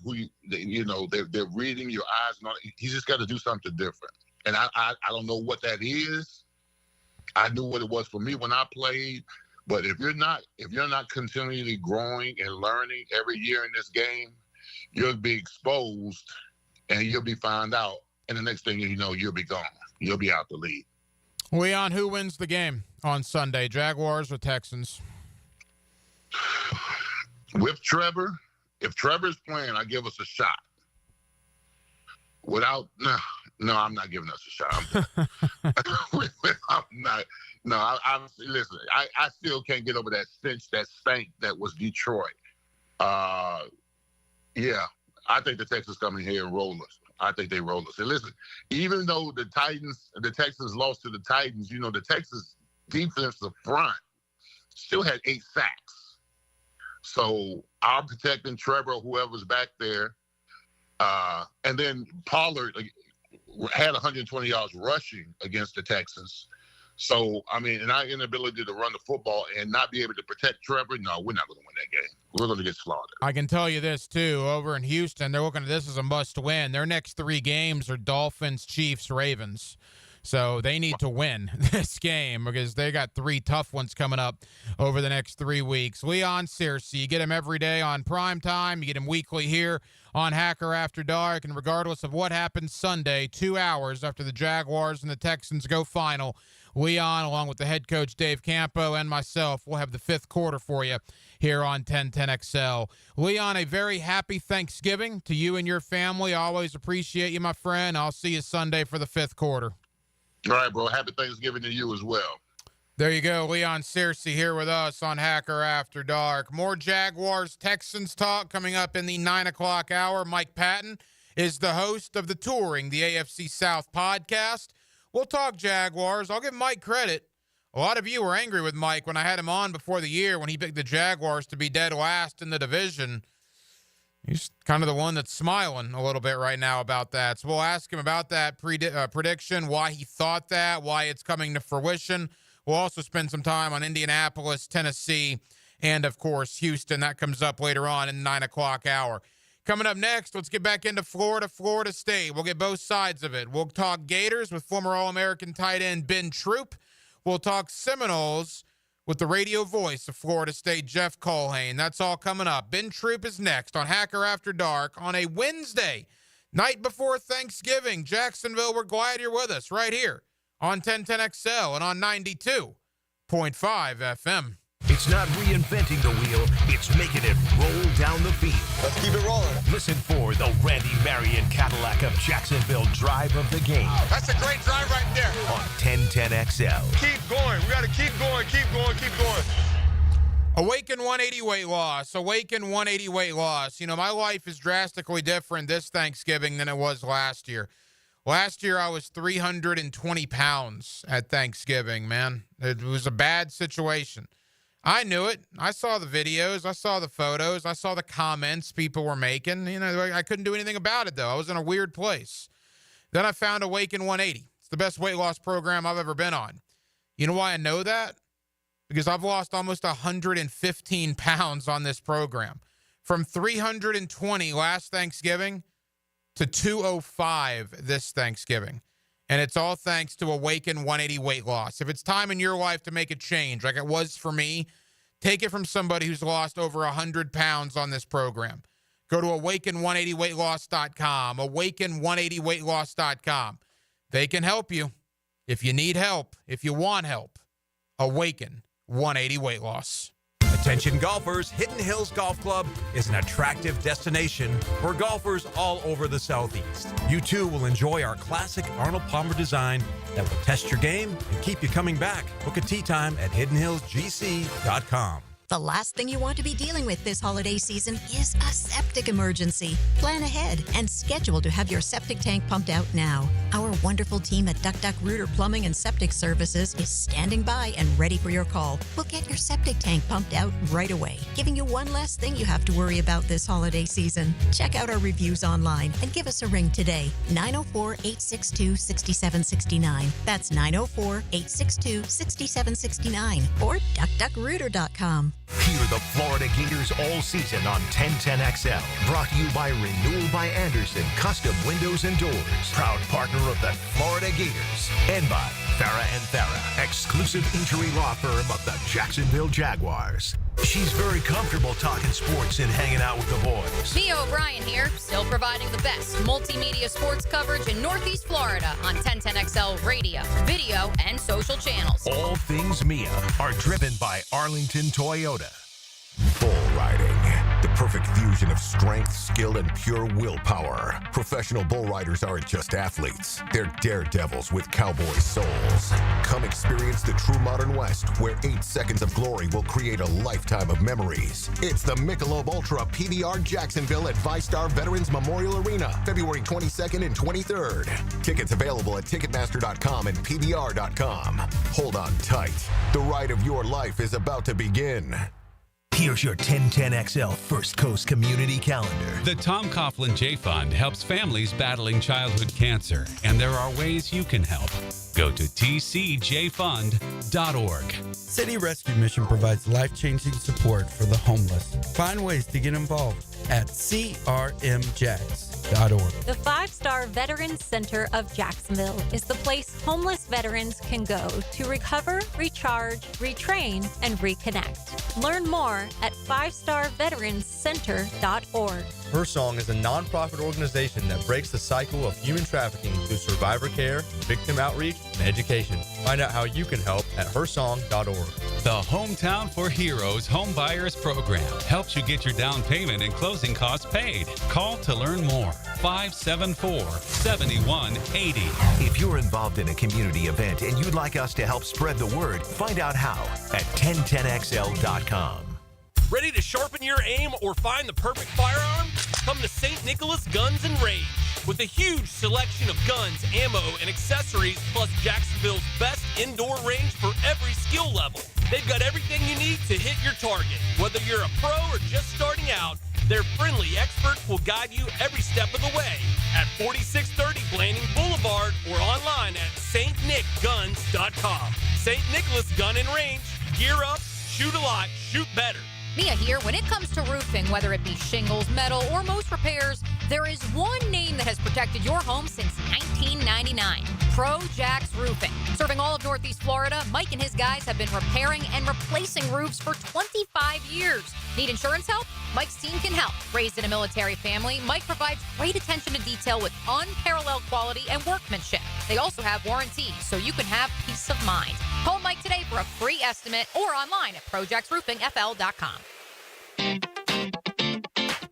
they're reading your eyes. And all. He's just got to do something different. And I don't know what that is. I knew what it was for me when I played. But if you're not continually growing and learning every year in this game, you'll be exposed and you'll be found out. And the next thing you know, you'll be gone. You'll be out the league. Leon, who wins the game on Sunday, Jaguars or Texans? With Trevor, if Trevor's playing, I give us a shot. No, I'm not giving us a shot. I'm not. No, listen, I still can't get over that stank that was Detroit. Yeah, I think the Texans come in here and roll us. I think they roll us. And listen, even though the Texans lost to the Titans, the Texans defensive front still had 8 sacks. So I'm protecting Trevor, whoever's back there. And then Pollard had 120 yards rushing against the Texans. So, and our inability to run the football and not be able to protect Trevor, no, we're not going to win that game. We're going to get slaughtered. I can tell you this, too. Over in Houston, they're looking at this as a must-win. Their next 3 games are Dolphins, Chiefs, Ravens. So they need to win this game because they got 3 tough ones coming up over the next 3 weeks. Leon Searcy, you get him every day on Primetime. You get him weekly here on Hacker After Dark. And regardless of what happens Sunday, 2 hours after the Jaguars and the Texans go final, Leon, along with the head coach Dave Campo and myself, will have the 5th quarter for you here on 1010XL. Leon, a very happy Thanksgiving to you and your family. I always appreciate you, my friend. I'll see you Sunday for the 5th quarter. All right, bro. Happy Thanksgiving to you as well. There you go. Leon Searcy here with us on Hacker After Dark. More Jaguars-Texans talk coming up in the 9 o'clock hour. Mike Patton is the host of the Touring the AFC South podcast. We'll talk Jaguars. I'll give Mike credit. A lot of you were angry with Mike when I had him on before the year when he picked the Jaguars to be dead last in the division. He's kind of the one that's smiling a little bit right now about that. So we'll ask him about that prediction, why he thought that, why it's coming to fruition. We'll also spend some time on Indianapolis, Tennessee, and, of course, Houston. That comes up later on in the 9 o'clock hour. Coming up next, let's get back into Florida State. We'll get both sides of it. We'll talk Gators with former All-American tight end Ben Troop. We'll talk Seminoles with the radio voice of Florida State, Jeff Colhane. That's all coming up. Ben Troop is next on Hacker After Dark on a Wednesday, night before Thanksgiving. Jacksonville, we're glad you're with us right here on 1010XL and on 92.5 FM. It's not reinventing the wheel, it's making it roll down the field. Let's keep it rolling. Listen for the Randy Marion Cadillac of Jacksonville drive of the game. That's a great drive right there. On 1010XL. Keep going. We got to keep going, keep going, keep going. Awaken 180 weight loss. Awaken 180 weight loss. You know, my life is drastically different this Thanksgiving than it was last year. Last year, I was 320 pounds at Thanksgiving, man. It was a bad situation. I knew it. I saw the videos. I saw the photos. I saw the comments people were making. You know, I couldn't do anything about it, though. I was in a weird place. Then I found Awaken 180. It's the best weight loss program I've ever been on. You know why I know that? Because I've lost almost 115 pounds on this program. From 320 last Thanksgiving to 205 this Thanksgiving. And it's all thanks to Awaken 180 weight loss. If it's time in your life to make a change, like it was for me, take it from somebody who's lost over 100 pounds on this program. Go to awaken180weightloss.com, awaken180weightloss.com. They can help you. If you need help, if you want help, Awaken 180 weight loss. Attention golfers, Hidden Hills Golf Club is an attractive destination for golfers all over the Southeast. You too will enjoy our classic Arnold Palmer design that will test your game and keep you coming back. Book a tee time at hiddenhillsgc.com. The last thing you want to be dealing with this holiday season is a septic emergency. Plan ahead and schedule to have your septic tank pumped out now. Our wonderful team at Duck Duck Rooter Plumbing and Septic Services is standing by and ready for your call. We'll get your septic tank pumped out right away, giving you one less thing you have to worry about this holiday season. Check out our reviews online and give us a ring today. 904-862-6769. That's 904-862-6769 or duckduckrooter.com. Hear the Florida Gators all season on 1010XL. Brought to you by Renewal by Anderson Custom Windows and Doors. Proud partner of the Florida Gators. And by Farah and Farah, exclusive injury law firm of the Jacksonville Jaguars. She's very comfortable talking sports and hanging out with the boys. Mia O'Brien here, still providing the best multimedia sports coverage in Northeast Florida on 1010XL radio, video, and social channels. All things Mia are driven by Arlington Toyota. Bull riding. The perfect fusion of strength, skill, and pure willpower. Professional bull riders aren't just athletes. They're daredevils with cowboy souls. Come experience the true modern West, where 8 seconds of glory will create a lifetime of memories. It's the Michelob Ultra PBR Jacksonville at ViStar Veterans Memorial Arena, February 22nd and 23rd. Tickets available at Ticketmaster.com and PBR.com. Hold on tight. The ride of your life is about to begin. Here's your 1010XL First Coast Community Calendar. The Tom Coughlin J Fund helps families battling childhood cancer, and there are ways you can help. Go to tcjfund.org. City Rescue Mission provides life-changing support for the homeless. Find ways to get involved at crmjax.org. The 5-Star Veterans Center of Jacksonville is the place homeless veterans can go to recover, recharge, retrain, and reconnect. Learn more at 5starveteranscenter.org. Her Song is a nonprofit organization that breaks the cycle of human trafficking through survivor care, victim outreach, and education. Find out how you can help at hersong.org. The Hometown for Heroes Home Buyers Program helps you get your down payment and closing costs paid. Call to learn more. 574-7180. If you're involved in a community event and you'd like us to help spread the word, find out how at 1010XL.com. Ready to sharpen your aim or find the perfect firearm? Come to St. Nicholas Guns and Rage. With a huge selection of guns, ammo, and accessories, plus Jacksonville's best indoor range for every skill level. They've got everything you need to hit your target. Whether you're a pro or just starting out, their friendly experts will guide you every step of the way at 4630 Blanding Boulevard or online at stnick.com. stnicholasguns.com. St. Nicholas Gun and Range. Gear up, shoot a lot, shoot better. Mia here. When it comes to roofing, whether it be shingles, metal, or most repairs, there is one name that has protected your home since 1999. Pro-Jax Roofing. Serving all of Northeast Florida, Mike and his guys have been repairing and replacing roofs for 25 years. Need insurance help? Mike's team can help. Raised in a military family, Mike provides great attention to detail with unparalleled quality and workmanship. They also have warranties, so you can have peace of mind. Call Mike today for a free estimate or online at projaxroofingfl.com.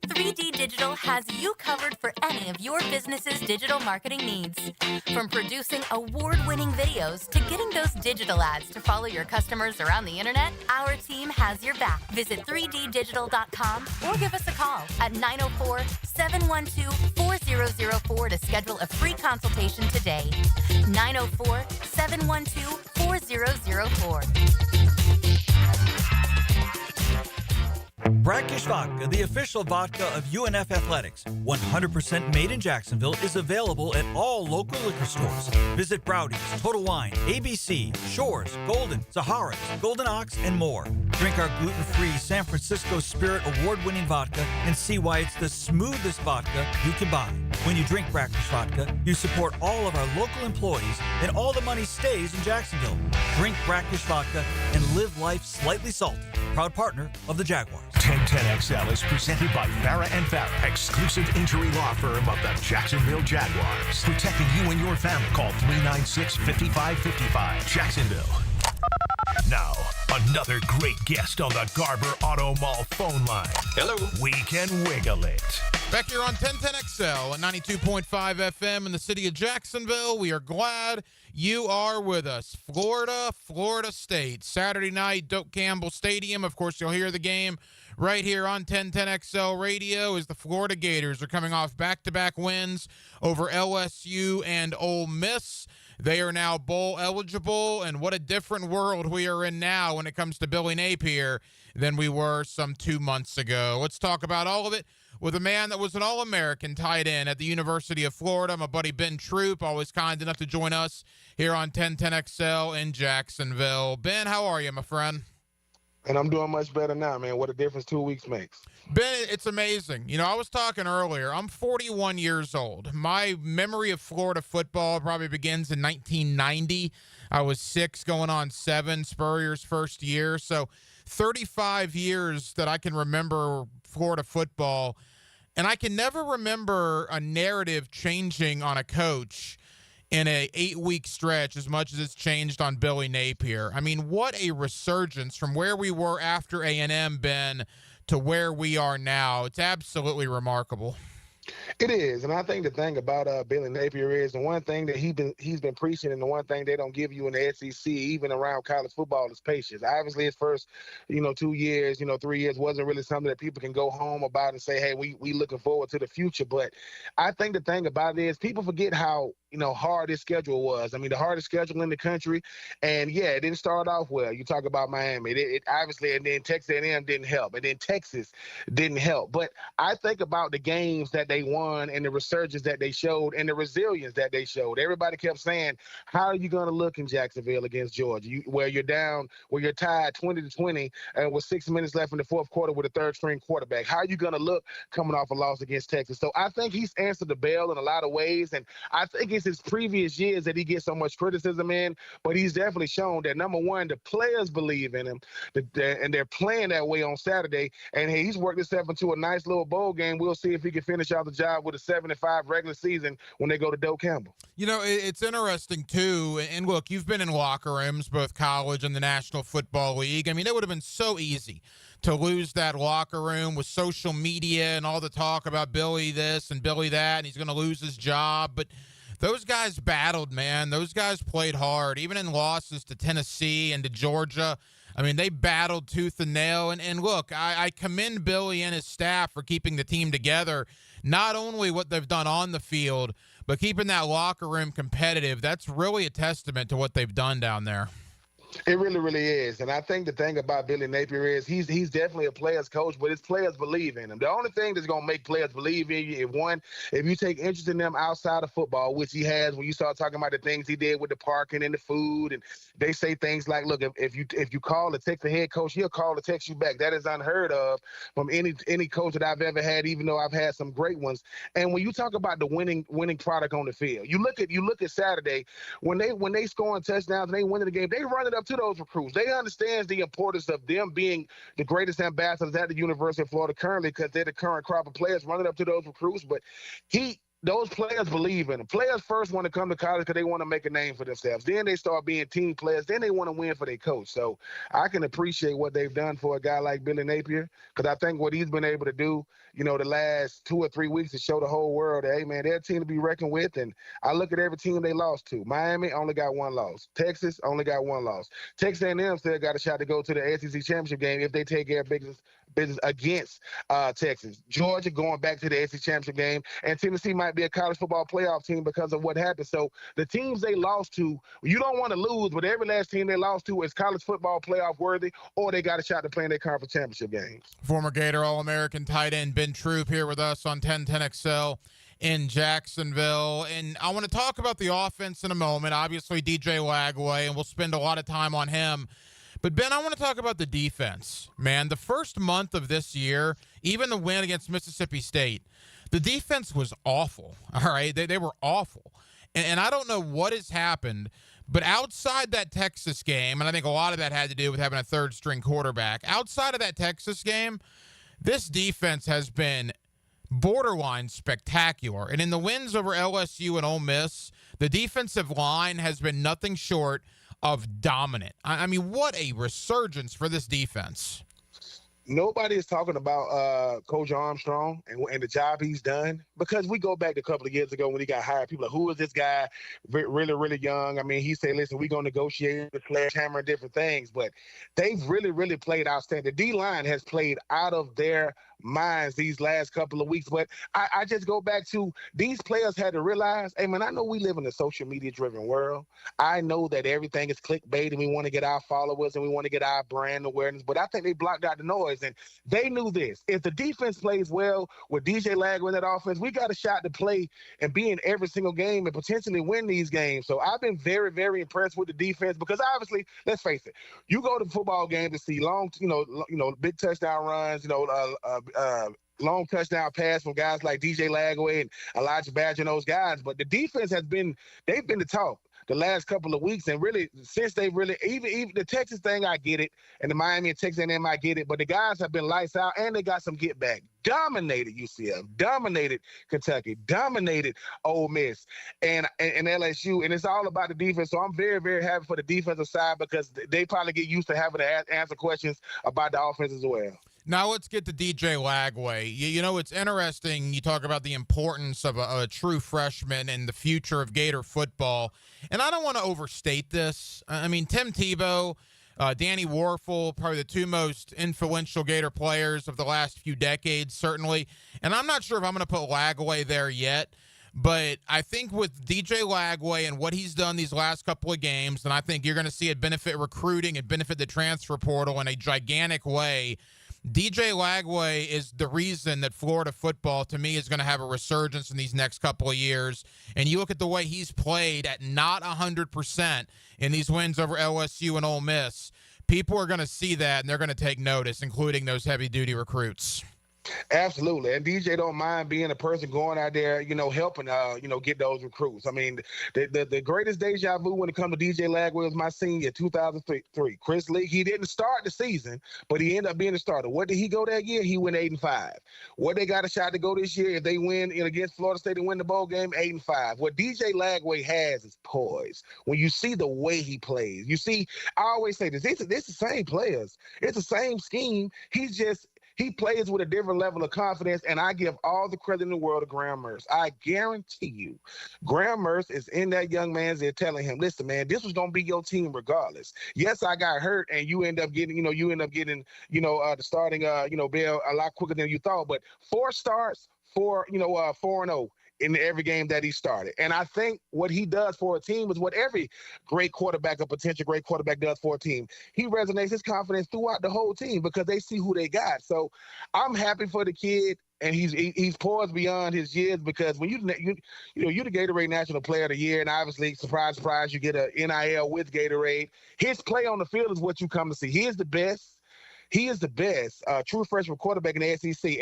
3D Digital has you covered for any of your business's digital marketing needs. From producing award-winning videos to getting those digital ads to follow your customers around the internet, our team has your back. Visit 3ddigital.com or give us a call at 904-712-4004 to schedule a free consultation today. 904-712-4004. Brackish Vodka, the official vodka of UNF Athletics, 100% made in Jacksonville, is available at all local liquor stores. Visit Browdy's, Total Wine, ABC, Shores, Golden, Sahara's, Golden Ox, and more. Drink our gluten-free San Francisco Spirit award-winning vodka and see why it's the smoothest vodka you can buy. When you drink Brackish Vodka, you support all of our local employees and all the money stays in Jacksonville. Drink Brackish Vodka and live life slightly salty. Proud partner of the Jaguars. 1010XL is presented by Farah and Farah, exclusive injury law firm of the Jacksonville Jaguars. Protecting you and your family. Call 396-5555. Jacksonville. Now, another great guest on the Garber Auto Mall phone line. Hello. We can wiggle it. Back here on 1010XL at 92.5 FM in the city of Jacksonville. We are glad you are with us. Florida State. Saturday night, Doak Campbell Stadium. Of course, you'll hear the game right here on 1010XL Radio as the Florida Gators are coming off back-to-back wins over LSU and Ole Miss. They are now bowl eligible, and what a different world we are in now when it comes to Billy Napier than we were some 2 months ago. Let's talk about all of it with a man that was an All-American tight end at the University of Florida, my buddy Ben Troop, always kind enough to join us here on 1010XL in Jacksonville. Ben, how are you, my friend? And I'm doing much better now, man. What a difference 2 weeks makes. Ben, it's amazing. You know, I was talking earlier. I'm 41 years old. My memory of Florida football probably begins in 1990. I was 6 going on 7, Spurrier's first year. So 35 years that I can remember Florida football. And I can never remember a narrative changing on a coach in a 8-week stretch as much as it's changed on Billy Napier. I mean, what a resurgence from where we were after A&M, Ben, to where we are now. It's absolutely remarkable. It is, and I think the thing about Billy Napier is the one thing that he's been preaching, and the one thing they don't give you in the SEC, even around college football, is patience. Obviously, his first, 2 years, 3 years wasn't really something that people can go home about and say, hey, we looking forward to the future. But I think the thing about it is people forget how hard his schedule was. I mean, the hardest schedule in the country, and yeah, it didn't start off well. You talk about Miami, it obviously, and then Texas A&M didn't help, and then Texas didn't help. But I think about the games that they won and the resurgence that they showed and the resilience that they showed. Everybody kept saying, how are you going to look in Jacksonville against Georgia, where you're tied 20-20, and with 6 minutes left in the fourth quarter with a third-string quarterback? How are you going to look coming off a loss against Texas? So I think he's answered the bell in a lot of ways, and I think it's his previous years that he gets so much criticism in, but he's definitely shown that, number one, the players believe in him, and they're playing that way on Saturday, and he's worked himself into a nice little bowl game. We'll see if he can finish out the job with a 7-5 regular season when they go to Doak Campbell. It's interesting, too, and look, you've been in locker rooms, both college and the National Football League. I mean, it would have been so easy to lose that locker room with social media and all the talk about Billy this and Billy that, and he's going to lose his job, but those guys battled, man. Those guys played hard, even in losses to Tennessee and to Georgia. I mean, they battled tooth and nail. And look, I commend Billy and his staff for keeping the team together, not only what they've done on the field, but keeping that locker room competitive. That's really a testament to what they've done down there. It really, really is. And I think the thing about Billy Napier is he's definitely a player's coach, but his players believe in him. The only thing that's going to make players believe in you, if you take interest in them outside of football, which he has, when you start talking about the things he did with the parking and the food, and they say things like, look, if you call or text the head coach, he'll call or text you back. That is unheard of from any coach that I've ever had, even though I've had some great ones. And when you talk about the winning product on the field, you look at Saturday, when they scoring touchdowns and they winning the game, they run it up to those recruits. They understand the importance of them being the greatest ambassadors at the University of Florida currently, because they're the current crop of players running up to those recruits. But those players believe in them. Players first want to come to college because they want to make a name for themselves. Then they start being team players. Then they want to win for their coach. So I can appreciate what they've done for a guy like Billy Napier, because I think what he's been able to do, the last 2 or 3 weeks to show the whole world that, hey, man, they're a team to be reckoned with. And I look at every team they lost to. Miami only got one loss. Texas only got one loss. Texas A&M still got a shot to go to the SEC championship game if they take care of business against Texas. Georgia going back to the SEC championship game, and Tennessee might be a college football playoff team because of what happened. So the teams they lost to, you don't want to lose, but every last team they lost to is college football playoff worthy, or they got a shot to play in their conference championship games. Former Gator All-American tight end Ben Troop here with us on 1010XL in Jacksonville. And I want to talk about the offense in a moment. Obviously, DJ Lagway, and we'll spend a lot of time on him. But, Ben, I want to talk about the defense. Man, the first month of this year, even the win against Mississippi State, the defense was awful, all right? They were awful. And I don't know what has happened, but outside that Texas game, and I think a lot of that had to do with having a third-string quarterback, outside of that Texas game, this defense has been borderline spectacular. And in the wins over LSU and Ole Miss, the defensive line has been nothing short of dominant. I mean, what a resurgence for this defense. Nobody is talking about Coach Armstrong and the job he's done, because we go back a couple of years ago when he got hired. People are like, who is this guy? Really, really young. I mean, he said, listen, we're going to negotiate with sledgehammer and different things, but they've really, really played outstanding. The D-line has played out of their minds these last couple of weeks. But I just go back to, these players had to realize, hey, man, I know we live in a social media driven world. I know that everything is clickbait and we want to get our followers and we want to get our brand awareness, but I think they blocked out the noise, and they knew this. If the defense plays well with DJ Lagway in that offense, we got a shot to play and be in every single game and potentially win these games. So I've been very, very impressed with the defense, because obviously, let's face it, you go to the football game to see long, big touchdown runs, long touchdown pass from guys like DJ Lagway and Elijah Badger and those guys. But the defense they've been the talk the last couple of weeks, and really since they really, even the Texas thing, I get it, and the Miami and Texas A&M, I get it, but the guys have been lights out, and they got some get back. Dominated UCF, dominated Kentucky, dominated Ole Miss, and LSU, and it's all about the defense. So I'm very, very happy for the defensive side, because they probably get used to having to answer questions about the offense as well. Now let's get to DJ Lagway. It's interesting. You talk about the importance of a true freshman in the future of Gator football. And I don't want to overstate this. I mean, Tim Tebow, Danny Warfel, probably the two most influential Gator players of the last few decades, certainly. And I'm not sure if I'm going to put Lagway there yet. But I think with DJ Lagway and what he's done these last couple of games, and I think you're going to see it benefit recruiting and benefit the transfer portal in a gigantic way. DJ Lagway is the reason that Florida football, to me, is going to have a resurgence in these next couple of years. And you look at the way he's played at not 100% in these wins over LSU and Ole Miss, people are going to see that, and they're going to take notice, including those heavy-duty recruits. Absolutely. And DJ don't mind being a person going out there, helping, get those recruits. I mean, the greatest deja vu when it comes to DJ Lagway was my senior, 2003. Chris Lee, he didn't start the season, but he ended up being a starter. What did he go that year? He went 8-5. What they got a shot to go this year, if they win against Florida State and win the bowl game, 8-5. What DJ Lagway has is poise. When you see the way he plays, I always say this, it's the same players. It's the same scheme. He plays with a different level of confidence, and I give all the credit in the world to Graham Mertz. I guarantee you, Graham Mertz is in that young man's ear telling him, listen, man, this was going to be your team regardless. Yes, I got hurt, and you end up getting, the starting, bell a lot quicker than you thought. But 4 starts, 4-0 in every game that he started. And I think what he does for a team is what every great quarterback, a potential great quarterback, does for a team. He resonates his confidence throughout the whole team because they see who they got. So I'm happy for the kid. And he's poised beyond his years because when you're the Gatorade National Player of the Year, and obviously, surprise, surprise, you get a NIL with Gatorade. His play on the field is what you come to see. He is the best. He is the best true freshman quarterback in the SEC,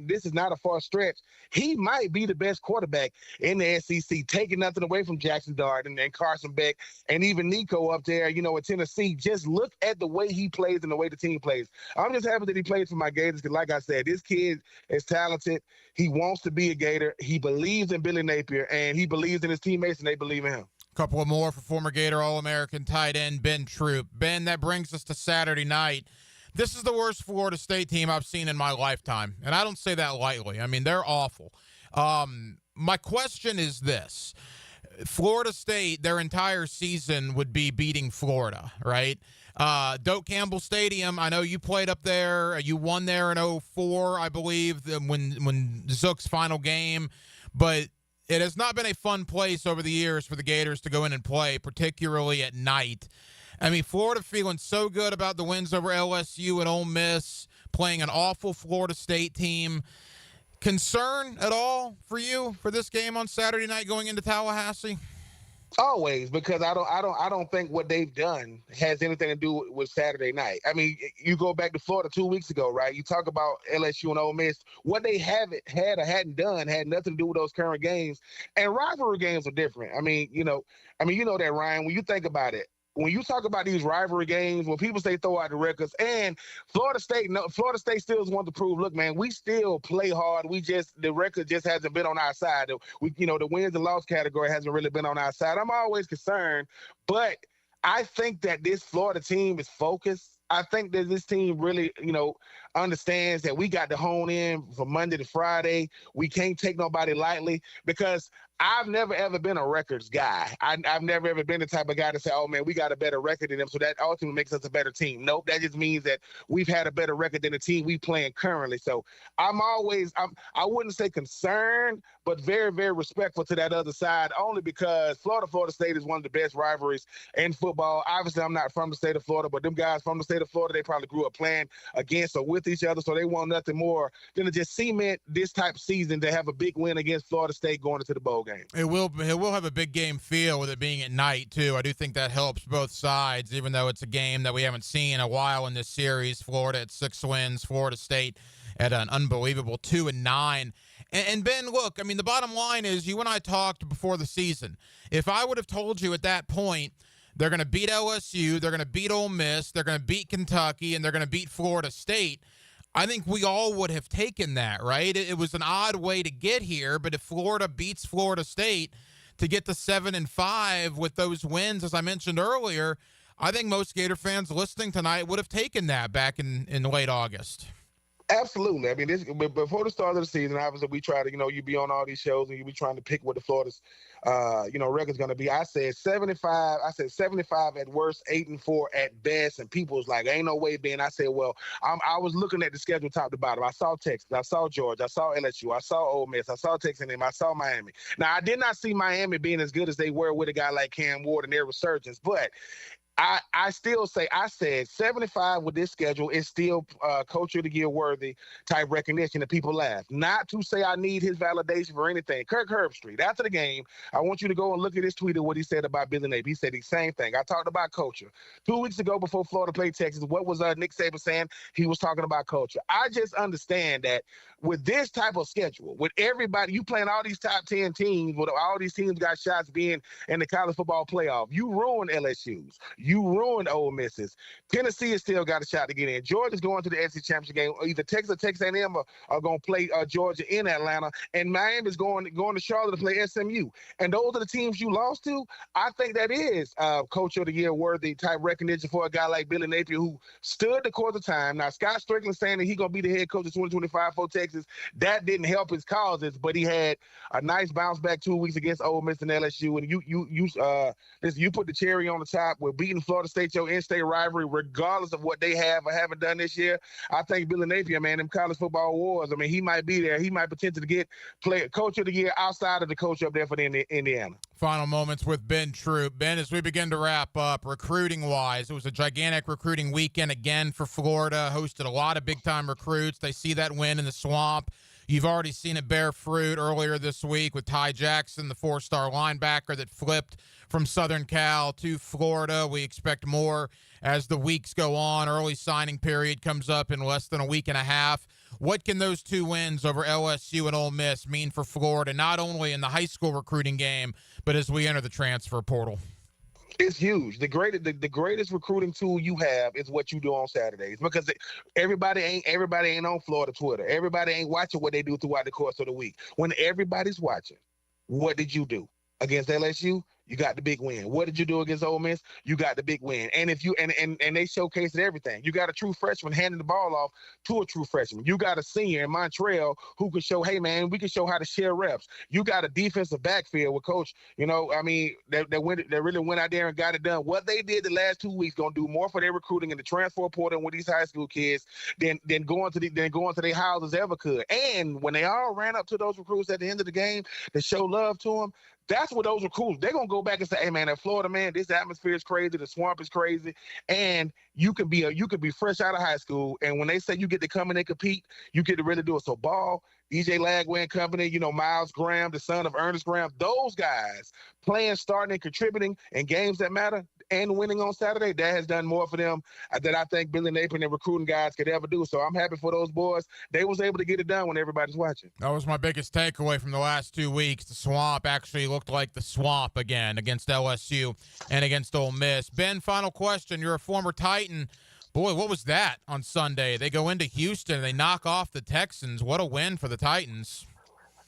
this is not a far stretch. He might be the best quarterback in the SEC, taking nothing away from Jackson Dart and Carson Beck and even Nico up there, at Tennessee. Just look at the way he plays and the way the team plays. I'm just happy that he plays for my Gators because, like I said, this kid is talented. He wants to be a Gator. He believes in Billy Napier, and he believes in his teammates, and they believe in him. Couple of more for former Gator All-American tight end Ben Troop. Ben, that brings us to Saturday night. This is the worst Florida State team I've seen in my lifetime, and I don't say that lightly. I mean, they're awful. My question is this. Florida State, their entire season would be beating Florida, right? Doak Campbell Stadium, I know you played up there. You won there in 2004, I believe, when Zook's final game, but it has not been a fun place over the years for the Gators to go in and play, particularly at night. I mean, Florida feeling so good about the wins over LSU and Ole Miss, playing an awful Florida State team. Concern at all for you for this game on Saturday night going into Tallahassee? Always, because I don't think what they've done has anything to do with Saturday night. I mean, you go back to Florida 2 weeks ago, right? You talk about LSU and Ole Miss. What they haven't had or hadn't done had nothing to do with those current games. And rivalry games are different. I mean, you know that, Ryan. When you think about it, when you talk about these rivalry games, when people say throw out the records, and Florida State still wants to prove, look, man, we still play hard. The record just hasn't been on our side. The wins and loss category hasn't really been on our side. I'm always concerned, but I think that this Florida team is focused. I think that this team really, understands that we got to hone in from Monday to Friday. We can't take nobody lightly because I've never, ever been a records guy. I've never, ever been the type of guy to say, oh, man, we got a better record than them, so that ultimately makes us a better team. Nope, that just means that we've had a better record than the team we playing currently. So I wouldn't say concerned, but very, very respectful to that other side, only because Florida State is one of the best rivalries in football. Obviously, I'm not from the state of Florida, but them guys from the state of Florida, they probably grew up playing against or with each other, so they want nothing more than to just cement this type of season to have a big win against Florida State going into the bowl game. It will have a big game feel with it being at night, too. I do think that helps both sides, even though it's a game that we haven't seen in a while in this series. Florida at 6 wins, Florida State at an unbelievable 2-9. And Ben, look, I mean, the bottom line is you and I talked before the season. If I would have told you at that point they're going to beat LSU, they're going to beat Ole Miss, they're going to beat Kentucky, and they're going to beat Florida State, I think we all would have taken that, right? It was an odd way to get here, but if Florida beats Florida State to get to 7-5 with those wins, as I mentioned earlier, I think most Gator fans listening tonight would have taken that back in late August. Absolutely. I mean, before the start of the season, obviously we try to, you be on all these shows and you be trying to pick what the Florida's, record's going to be. I said 75. I said 75 at worst, 8-4 at best. And people was like, ain't no way, Ben. I said, well, I was looking at the schedule top to bottom. I saw Texas. I saw Georgia. I saw LSU. I saw Ole Miss. I saw Texas A&M. I saw Miami. Now, I did not see Miami being as good as they were with a guy like Cam Ward and their resurgence, but I still say, I said 75 with this schedule is still Coach of the Year worthy type recognition that people laugh. Not to say I need his validation for anything. Kirk Herbstreit, after the game, I want you to go and look at his tweet of what he said about Billy Napier. He said the same thing. I talked about culture. 2 weeks ago before Florida played Texas, what was Nick Saban saying? He was talking about culture. I just understand that with this type of schedule, with everybody, you playing all these top 10 teams, with all these teams got shots being in the college football playoff, you ruined LSU's. You ruined Ole Misses. Tennessee has still got a shot to get in. Georgia's going to the SEC championship game. Either Texas or Texas A&M are going to play Georgia in Atlanta, and Miami's going to Charlotte to play SMU. And those are the teams you lost to. I think that is Coach of the Year worthy type recognition for a guy like Billy Napier, who stood the course of time. Now, Scott Strickland saying that he's going to be the head coach of 2025 for Texas, that didn't help his causes, but he had a nice bounce back 2 weeks against Ole Miss and LSU. And you put the cherry on the top with beating beating Florida State, your in-state rivalry, regardless of what they have or haven't done this year. I think Billy Napier, man, them college football wars, I mean, he might be there. He might potentially get coach of the year outside of the coach up there for the Indiana. Final moments with Ben Troop. Ben, as we begin to wrap up, recruiting-wise, it was a gigantic recruiting weekend again for Florida. Hosted a lot of big-time recruits. They see that win in the Swamp. You've already seen it bear fruit earlier this week with Ty Jackson, the 4-star linebacker that flipped from Southern Cal to Florida. We expect more as the weeks go on. Early signing period comes up in less than a week and a half. What can those 2 wins over LSU and Ole Miss mean for Florida, not only in the high school recruiting game, but as we enter the transfer portal? It's huge. The greatest recruiting tool you have is what you do on Saturdays, because everybody ain't on Florida Twitter. Everybody ain't watching what they do throughout the course of the week. When everybody's watching, what did you do against LSU? You got the big win. What did you do against Ole Miss? You got the big win. And if you and they showcased everything. You got a true freshman handing the ball off to a true freshman. You got a senior in Montreal who can show, hey man, we can show how to share reps. You got a defensive backfield with coach. You know, I mean, they really went out there and got it done. What they did the last 2 weeks gonna do more for their recruiting in the transfer portal with these high school kids than going to their houses ever could. And when they all ran up to those recruits at the end of the game to show love to them, that's what those recruits, they're going to go back and say, hey, man, at Florida, man, this atmosphere is crazy. The Swamp is crazy. And you could be fresh out of high school. And when they say you get to come in and compete, you get to really do it. So Ball, DJ Lagway and company, you know, Miles Graham, the son of Ernest Graham, those guys playing, starting, and contributing in games that matter and winning on Saturday, that has done more for them than I think Billy Napier and the recruiting guys could ever do. So I'm happy for those boys. They was able to get it done when everybody's watching. That was my biggest takeaway from the last 2 weeks. The Swamp actually looked like the Swamp again against LSU and against Ole Miss. Ben, final question. You're a former Titan. Boy, what was that on Sunday? They go into Houston and they knock off the Texans. What a win for the Titans.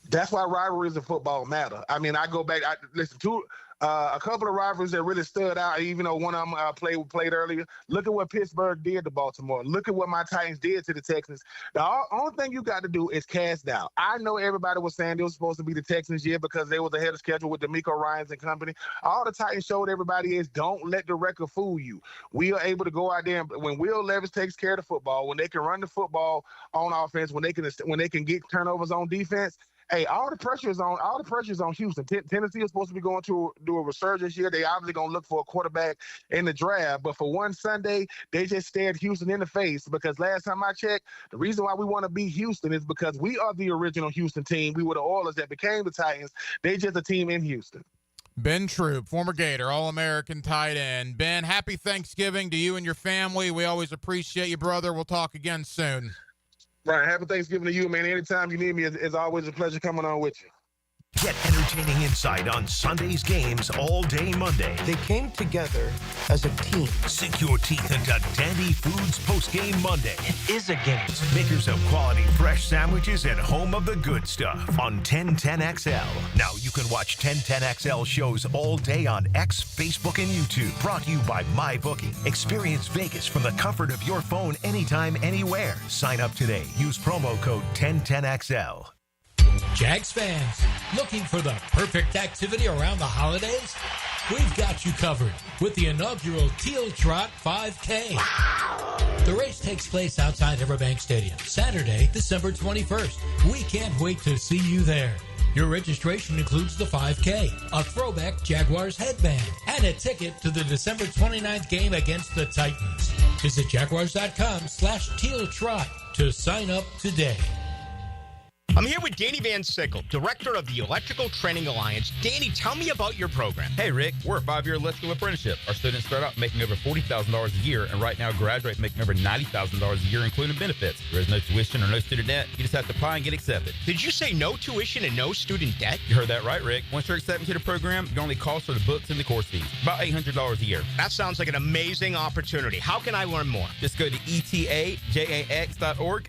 That's why rivalries in football matter. I mean, I go back, listen to a couple of rivalries that really stood out, even though one of them played earlier. Look at what Pittsburgh did to Baltimore. Look at what my Titans did to the Texans. The only thing you got to do is cast doubt. I know everybody was saying they were supposed to be the Texans year because they was ahead of schedule with D'Amico Ryans and company. All the Titans showed everybody is don't let the record fool you. We are able to go out there and when Will Levis takes care of the football, when they can run the football on offense, when they can get turnovers on defense. Hey, all the pressure is on Houston. Tennessee is supposed to be going to do a resurgence year. They obviously going to look for a quarterback in the draft. But for one Sunday, they just stared Houston in the face because last time I checked, the reason why we want to beat Houston is because we are the original Houston team. We were the Oilers that became the Titans. They just a team in Houston. Ben Troop, former Gator, All-American tight end. Ben, happy Thanksgiving to you and your family. We always appreciate you, brother. We'll talk again soon. Right. Happy Thanksgiving to you, man. Anytime you need me, it's always a pleasure coming on with you. Get entertaining insight on Sunday's games all day Monday. They came together as a team. Sink your teeth into Dandy Foods Postgame Monday. It is a game. Makers of quality fresh sandwiches and home of the good stuff on 1010XL. Now you can watch 1010XL shows all day on X, Facebook, and YouTube. Brought to you by MyBookie. Experience Vegas from the comfort of your phone anytime, anywhere. Sign up today. Use promo code 1010XL. Jags fans, looking for the perfect activity around the holidays? We've got you covered with the inaugural Teal Trot 5K. The race takes place outside Everbank Stadium, Saturday, December 21st. We can't wait to see you there. Your registration includes the 5K, a throwback Jaguars headband, and a ticket to the December 29th game against the Titans. Visit jaguars.com/Teal Trot to sign up today. I'm here with Danny Van Sickle, director of the Electrical Training Alliance. Danny, tell me about your program. Hey, Rick, we're a 5-year electrical apprenticeship. Our students start out making over $40,000 a year, and right now graduate making over $90,000 a year, including benefits. There is no tuition or no student debt. You just have to apply and get accepted. Did you say no tuition and no student debt? You heard that right, Rick. Once you're accepted to the program, your only cost for the books and the course fees. About $800 a year. That sounds like an amazing opportunity. How can I learn more? Just go to etajax.org,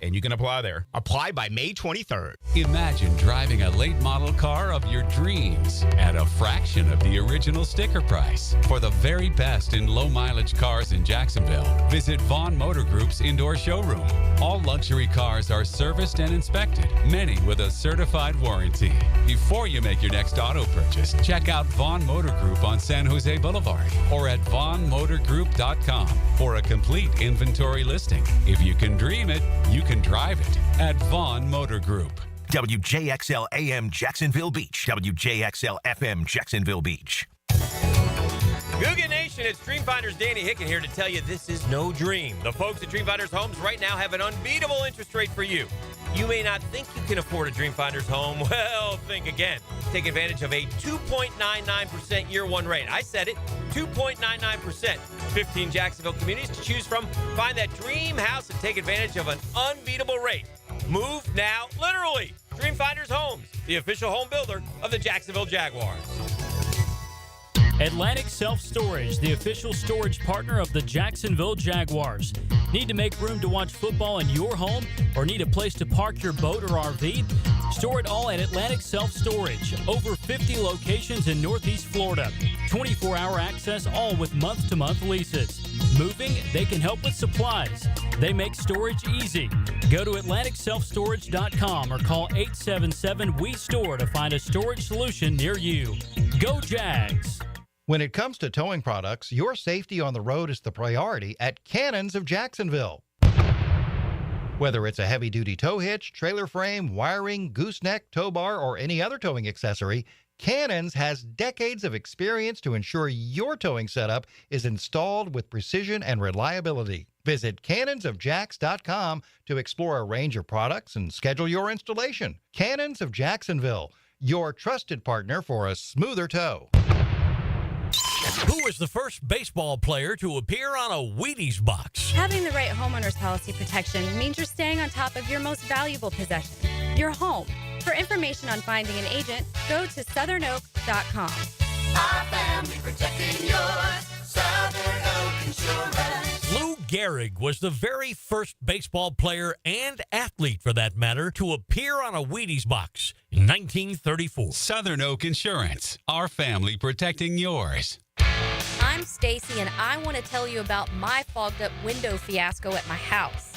and you can apply there. Apply by May 23rd. Network. Imagine driving a late model car of your dreams at a fraction of the original sticker price. For the very best in low mileage cars in Jacksonville, visit Vaughn Motor Group's indoor showroom. All luxury cars are serviced and inspected, many with a certified warranty. Before you make your next auto purchase, check out Vaughn Motor Group on San Jose Boulevard or at vaughnmotorgroup.com for a complete inventory listing. If you can dream it, you can drive it at Vaughn Motor Group. WJXL AM Jacksonville Beach. WJXL FM Jacksonville Beach. Googan Nation, it's Dreamfinders Danny Hicken here to tell you this is no dream. The folks at Dreamfinders Homes right now have an unbeatable interest rate for you. You may not think you can afford a Dreamfinders home. Well, think again. Take advantage of a 2.99% year one rate. I said it, 2.99%. 15 Jacksonville communities to choose from. Find that dream house and take advantage of an unbeatable rate. Move now, literally. Dreamfinders Homes, the official home builder of the Jacksonville Jaguars. Atlantic Self-Storage, the official storage partner of the Jacksonville Jaguars. Need to make room to watch football in your home or need a place to park your boat or RV? Store it all at Atlantic Self-Storage. Over 50 locations in Northeast Florida. 24-hour access, all with month-to-month leases. Moving? They can help with supplies. They make storage easy. Go to AtlanticSelfStorage.com or call 877-WE-STORE to find a storage solution near you. Go Jags! When it comes to towing products, your safety on the road is the priority at Cannons of Jacksonville. Whether it's a heavy-duty tow hitch, trailer frame, wiring, gooseneck, tow bar, or any other towing accessory, Cannons has decades of experience to ensure your towing setup is installed with precision and reliability. Visit cannonsofjax.com to explore a range of products and schedule your installation. Cannons of Jacksonville, your trusted partner for a smoother tow. Who was the first baseball player to appear on a Wheaties box? Having the right homeowner's policy protection means you're staying on top of your most valuable possession, your home. For information on finding an agent, go to southernoak.com. Our family protecting yours, Southern Oak Insurance. Lou Gehrig was the very first baseball player and athlete, for that matter, to appear on a Wheaties box in 1934. Southern Oak Insurance, our family protecting yours. I'm Stacy, and I want to tell you about my fogged up window fiasco at my house.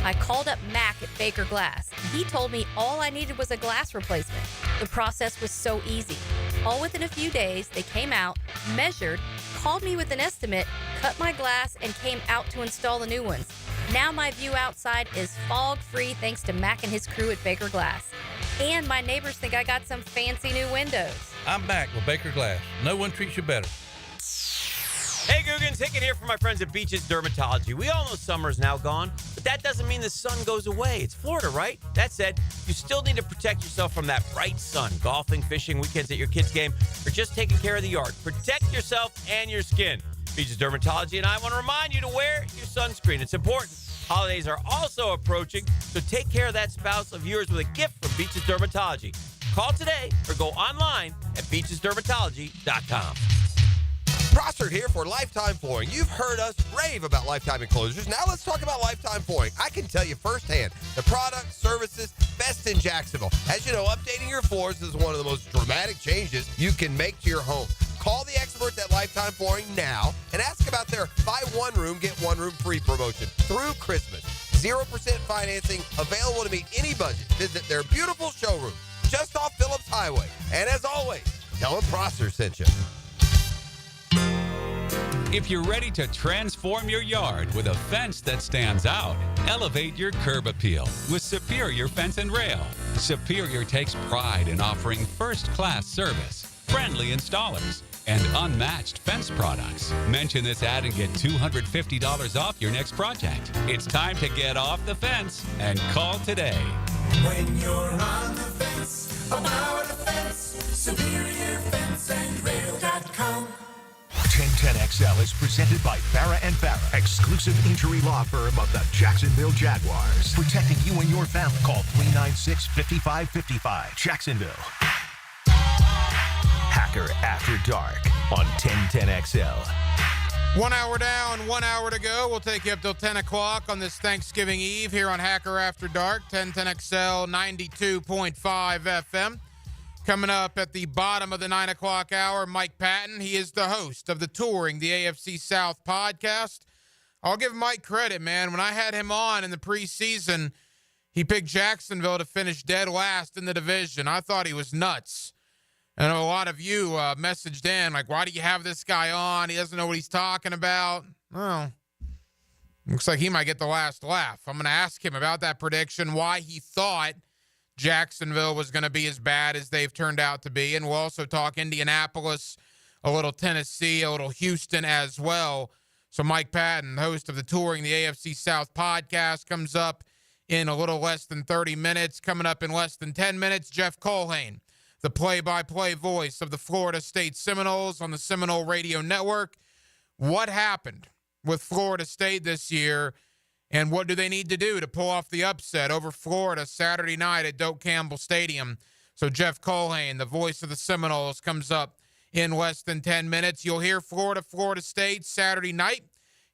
I called up Mac at Baker Glass, and he told me all I needed was a glass replacement. The process was so easy. All within a few days, they came out, measured, called me with an estimate, cut my glass, and came out to install the new ones. Now my view outside is fog-free thanks to Mac and his crew at Baker Glass. And my neighbors think I got some fancy new windows. I'm back with Baker Glass. No one treats you better. Hey, Googans, Hicken here from my friends at Beaches Dermatology. We all know summer's now gone, but that doesn't mean the sun goes away. It's Florida, right? That said, you still need to protect yourself from that bright sun. Golfing, fishing, weekends at your kid's game, or just taking care of the yard. Protect yourself and your skin. Beaches Dermatology and I want to remind you to wear your sunscreen. It's important. Holidays are also approaching, so take care of that spouse of yours with a gift from Beaches Dermatology. Call today or go online at beachesdermatology.com. Prosser here for Lifetime Flooring. You've heard us rave about Lifetime Enclosures. Now let's talk about Lifetime Flooring. I can tell you firsthand, the product, services, best in Jacksonville. As you know, updating your floors is one of the most dramatic changes you can make to your home. Call the experts at Lifetime Flooring now and ask about their buy one room, get one room free promotion through Christmas. 0% financing, available to meet any budget. Visit their beautiful showroom just off Phillips Highway. And as always, tell them Prosser sent you. If you're ready to transform your yard with a fence that stands out, elevate your curb appeal with Superior Fence and Rail. Superior takes pride in offering first-class service, friendly installers, and unmatched fence products. Mention this ad and get $250 off your next project. It's time to get off the fence and call today. When you're on the fence, about a fence, SuperiorFenceandRail.com. 1010XL is presented by Farrah & Farrah, exclusive injury law firm of the Jacksonville Jaguars. Protecting you and your family. Call 396-5555. Jacksonville. Hacker After Dark on 1010XL. 1 hour down, 1 hour to go. We'll take you up till 10 o'clock on this Thanksgiving Eve here on Hacker After Dark, 1010XL 92.5 FM. Coming up at the bottom of the 9 o'clock hour, Mike Patton. He is the host of the Touring the AFC South podcast. I'll give Mike credit, man. When I had him on in the preseason, he picked Jacksonville to finish dead last in the division. I thought he was nuts. I know a lot of you messaged in, like, why do you have this guy on? He doesn't know what he's talking about. Well, looks like he might get the last laugh. I'm going to ask him about that prediction, why he thought Jacksonville was going to be as bad as they've turned out to be. And we'll also talk Indianapolis, a little Tennessee, a little Houston as well. So Mike Patton, host of the Touring the AFC South podcast, comes up in a little less than 30 minutes. Coming up in less than 10 minutes, Jeff Colhane, the play-by-play voice of the Florida State Seminoles on the Seminole Radio Network. What happened with Florida State this year, and what do they need to do to pull off the upset over Florida Saturday night at Doak Campbell Stadium? So Jeff Colhane, the voice of the Seminoles, comes up in less than 10 minutes. You'll hear Florida State Saturday night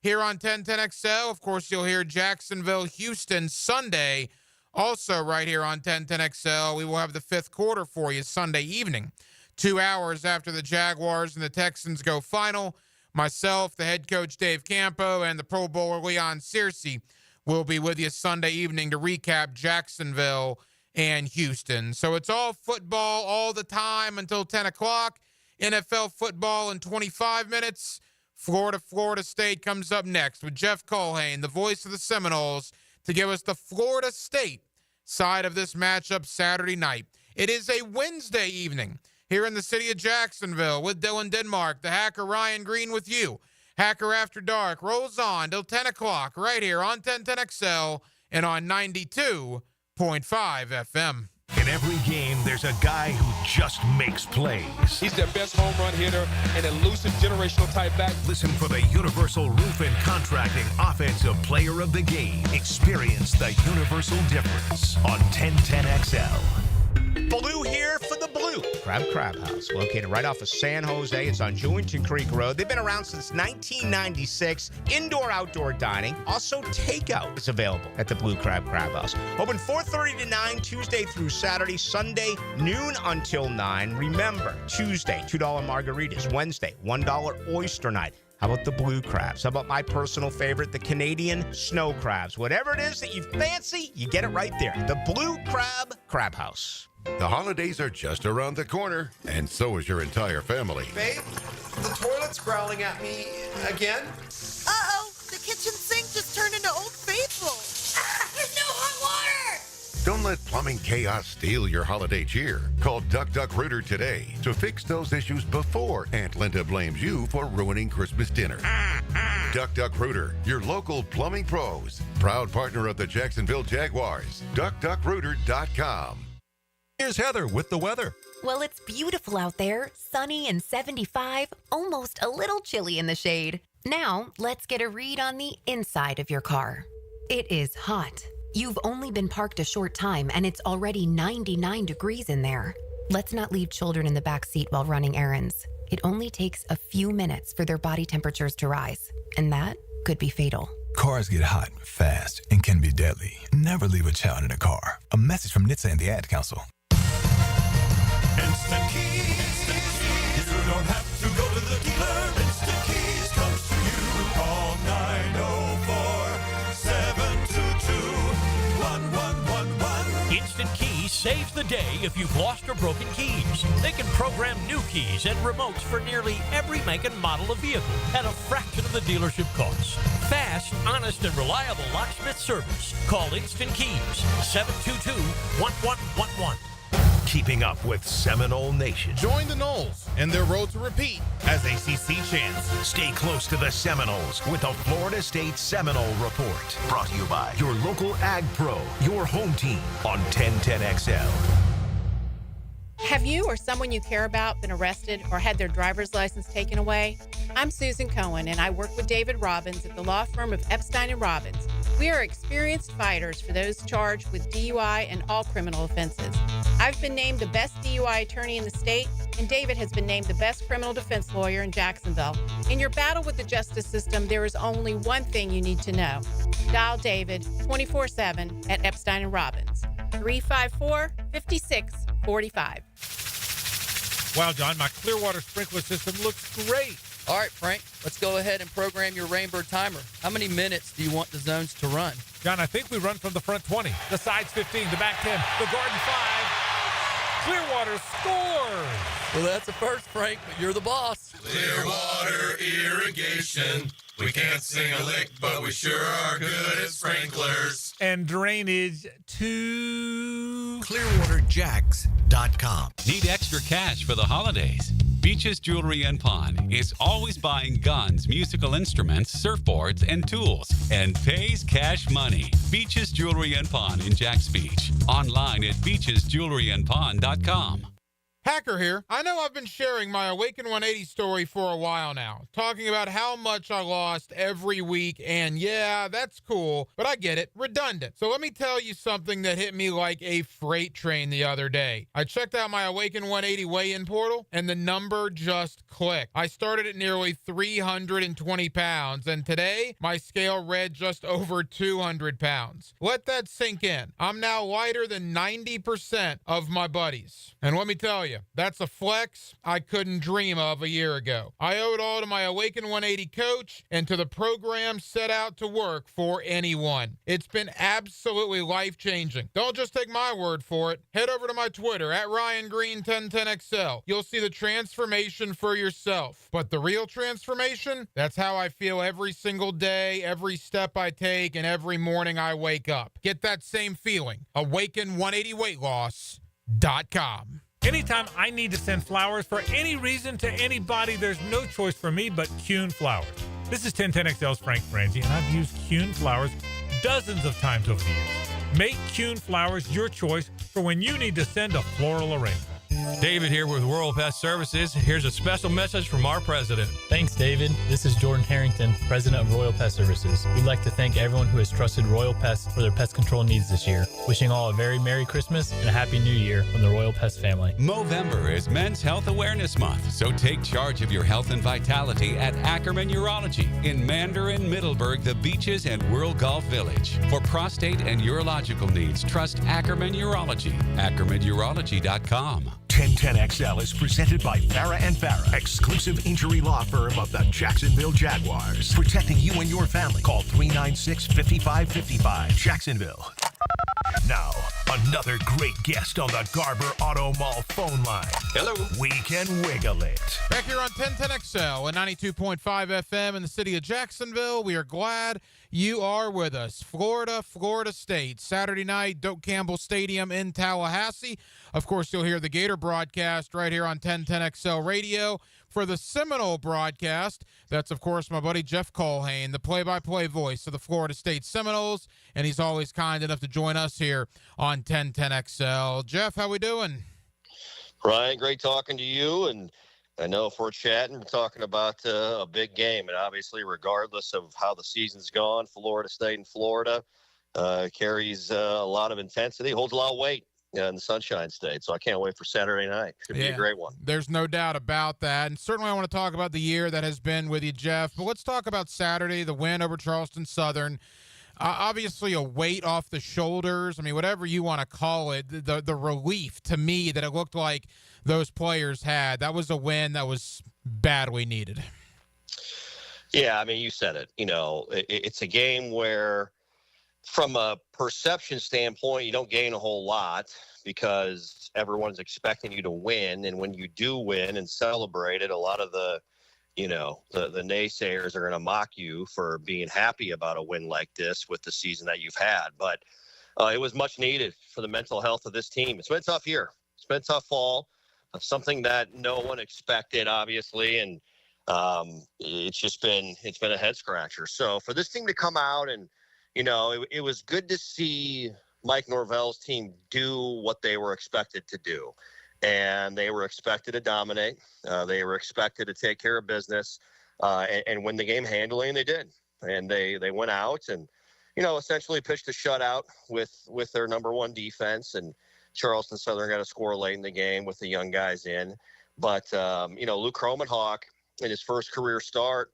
here on 1010XL. Of course, you'll hear Jacksonville, Houston Sunday, also right here on 1010XL. We will have the fifth quarter for you Sunday evening, 2 hours after the Jaguars and the Texans go final. Myself, the head coach Dave Campo, and the Pro Bowler Leon Searcy will be with you Sunday evening to recap Jacksonville and Houston. So it's all football all the time until 10 o'clock. NFL football in 25 minutes. Florida State comes up next with Jeff Colhane, the voice of the Seminoles, to give us the Florida State side of this matchup Saturday night. It is a Wednesday evening here in the city of Jacksonville with Dylan Denmark, the hacker Ryan Green with you. Hacker After Dark rolls on till 10 o'clock right here on 1010XL and on 92.5 FM. In every game, there's a guy who just makes plays. He's their best home run hitter and elusive generational type back. Listen for the Universal Roof and Contracting Offensive Player of the Game. Experience the universal difference on 1010XL. Blue here for the Blue Crab House, located right off of San Jose. It's on Jewington Creek Road. They've been around since 1996. Indoor-outdoor dining. Also, takeout is available at the Blue Crab House. Open 4:30 to 9, Tuesday through Saturday. Sunday, noon until 9. Remember, Tuesday, $2 margaritas. Wednesday, $1 oyster night. How about the blue crabs? How about my personal favorite, the Canadian snow crabs? Whatever it is that you fancy, you get it right there. The Blue Crab House. The holidays are just around the corner, and so is your entire family. Babe, the toilet's growling at me again. Uh-oh, the kitchen sink just turned into Old Faithful. Ah, there's no hot water! Don't let plumbing chaos steal your holiday cheer. Call Duck Duck Rooter today to fix those issues before Aunt Linda blames you for ruining Christmas dinner. Duck Duck Rooter, your local plumbing pros. Proud partner of the Jacksonville Jaguars. DuckDuckRooter.com. Here's Heather with the weather. Well, it's beautiful out there, sunny and 75, almost a little chilly in the shade. Now, let's get a read on the inside of your car. It is hot. You've only been parked a short time and it's already 99 degrees in there. Let's not leave children in the back seat while running errands. It only takes a few minutes for their body temperatures to rise, and that could be fatal. Cars get hot, fast, and can be deadly. Never leave a child in a car. A message from NHTSA and the Ad Council. Instant Keys. You don't have to go to the dealer. Instant Keys comes to you. Call 904-722-1111. Instant Keys saves the day if you've lost or broken keys. They can program new keys and remotes for nearly every make and model of vehicle at a fraction of the dealership cost. Fast, honest, and reliable locksmith service. Call Instant Keys, 722-1111. Keeping up with Seminole Nation. Join the Noles and their road to repeat as ACC champs. Stay close to the Seminoles with the Florida State Seminole Report. Brought to you by your local Ag Pro, your home team on 1010XL. Have you or someone you care about been arrested or had their driver's license taken away? I'm Susan Cohen, and I work with David Robbins at the law firm of Epstein & Robbins. We are experienced fighters for those charged with DUI and all criminal offenses. I've been named the best DUI attorney in the state, and David has been named the best criminal defense lawyer in Jacksonville. In your battle with the justice system, there is only one thing you need to know. Dial David 24/7 at Epstein and Robbins, 354-5645. Wow, John, my Clearwater sprinkler system looks great. All right, Frank, let's go ahead and program your Rainbird timer. How many minutes do you want the zones to run? John, I think we run from the front 20, the sides 15, the back 10, the garden 5. Clearwater scores! Well, that's a first, Frank, but you're the boss. Clearwater irrigation. We can't sing a lick, but we sure are good at sprinklers. And drainage to ClearwaterJacks.com. Need extra cash for the holidays? Beaches Jewelry and Pawn is always buying guns, musical instruments, surfboards, and tools, and pays cash money. Beaches Jewelry and Pawn in Jacks Beach. Online at beachesjewelryandpawn.com. Hacker here. I know I've been sharing my Awaken 180 story for a while now, talking about how much I lost every week, and yeah, that's cool, but I get it, redundant. So let me tell you something that hit me like a freight train the other day. I checked out my Awaken 180 weigh-in portal, and the number just clicked. I started at nearly 320 pounds, and today, my scale read just over 200 pounds. Let that sink in. I'm now lighter than 90% of my buddies. And let me tell you, that's a flex I couldn't dream of a year ago. I owe it all to my Awaken 180 coach and to the program set out to work for anyone. It's been absolutely life-changing. Don't just take my word for it. Head over to my Twitter at RyanGreen1010XL. You'll see the transformation for yourself. But the real transformation, that's how I feel every single day, every step I take, and every morning I wake up. Get that same feeling. Awaken180weightloss.com. Anytime I need to send flowers for any reason to anybody, there's no choice for me but Kuhn Flowers. This is 1010XL's Frank Frangie, and I've used Kuhn Flowers dozens of times over the years. Make Kuhn Flowers your choice for when you need to send a floral arrangement. David here with Royal Pest Services. Here's a special message from our president. Thanks, David. This is Jordan Harrington, president of Royal Pest Services. We'd like to thank everyone who has trusted Royal Pest for their pest control needs this year. Wishing all a very Merry Christmas and a Happy New Year from the Royal Pest family. Movember is Men's Health Awareness Month, so take charge of your health and vitality at Ackerman Urology in Mandarin, Middleburg, the Beaches, and World Golf Village. For prostate and urological needs, trust Ackerman Urology. AckermanUrology.com. 1010XL is presented by Farah & Farah, exclusive injury law firm of the Jacksonville Jaguars. Protecting you and your family. Call 396-5555. Jacksonville. Now, another great guest on the Garber Auto Mall phone line. Hello. We can wiggle it. Back here on 1010XL and 92.5 FM in the city of Jacksonville, we are glad you are with us. Florida State, Saturday night, Doak Campbell Stadium in Tallahassee. Of course, you'll hear the Gator broadcast right here on 1010XL Radio. For the Seminole broadcast, that's, of course, my buddy Jeff Colhane, the play-by-play voice of the Florida State Seminoles, and he's always kind enough to join us here on 1010XL. Jeff, how we doing? Ryan, great talking to you, and I know if we're chatting, we're talking about a big game, and obviously, regardless of how the season's gone, Florida State and Florida carries a lot of intensity, holds a lot of weight in the Sunshine State, so I can't wait for Saturday night. Should be a great one. There's no doubt about that, and certainly I want to talk about the year that has been with you, Jeff, but let's talk about Saturday, the win over Charleston Southern. Obviously a weight off the shoulders. I mean, whatever you want to call it, the relief to me that it looked like those players had. That was a win that was badly needed. Yeah, I mean, you said it. You know, it's a game where from a perception standpoint, you don't gain a whole lot because everyone's expecting you to win. And when you do win and celebrate it, a lot of the naysayers are going to mock you for being happy about a win like this with the season that you've had. But it was much needed for the mental health of this team. It's been a tough year. It's been a tough fall, something that no one expected, obviously. And it's been a head scratcher. So for this team to come out and, it was good to see Mike Norvell's team do what they were expected to do. And they were expected to dominate. They were expected to take care of business and win the game handily, and they did. And they went out and, essentially pitched a shutout with their number one defense, and Charleston Southern got a score late in the game with the young guys in. But, Luke Kromenhoek in his first career start,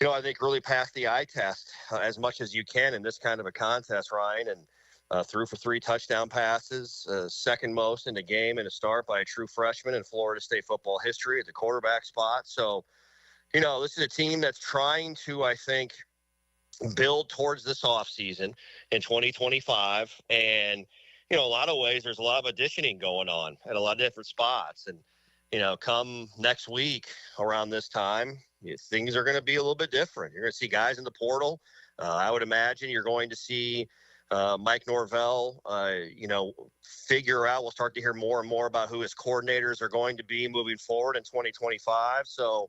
I think really passed the eye test as much as you can in this kind of a contest, Ryan, and threw for 3 touchdown passes, second most in the game in a start by a true freshman in Florida State football history at the quarterback spot. So, this is a team that's trying to, I think, build towards this offseason in 2025. And, a lot of ways, there's a lot of additioning going on at a lot of different spots. And, come next week around this time, things are going to be a little bit different. You're going to see guys in the portal. I would imagine you're going to see Mike Norvell, figure out. We'll start to hear more and more about who his coordinators are going to be moving forward in 2025. So,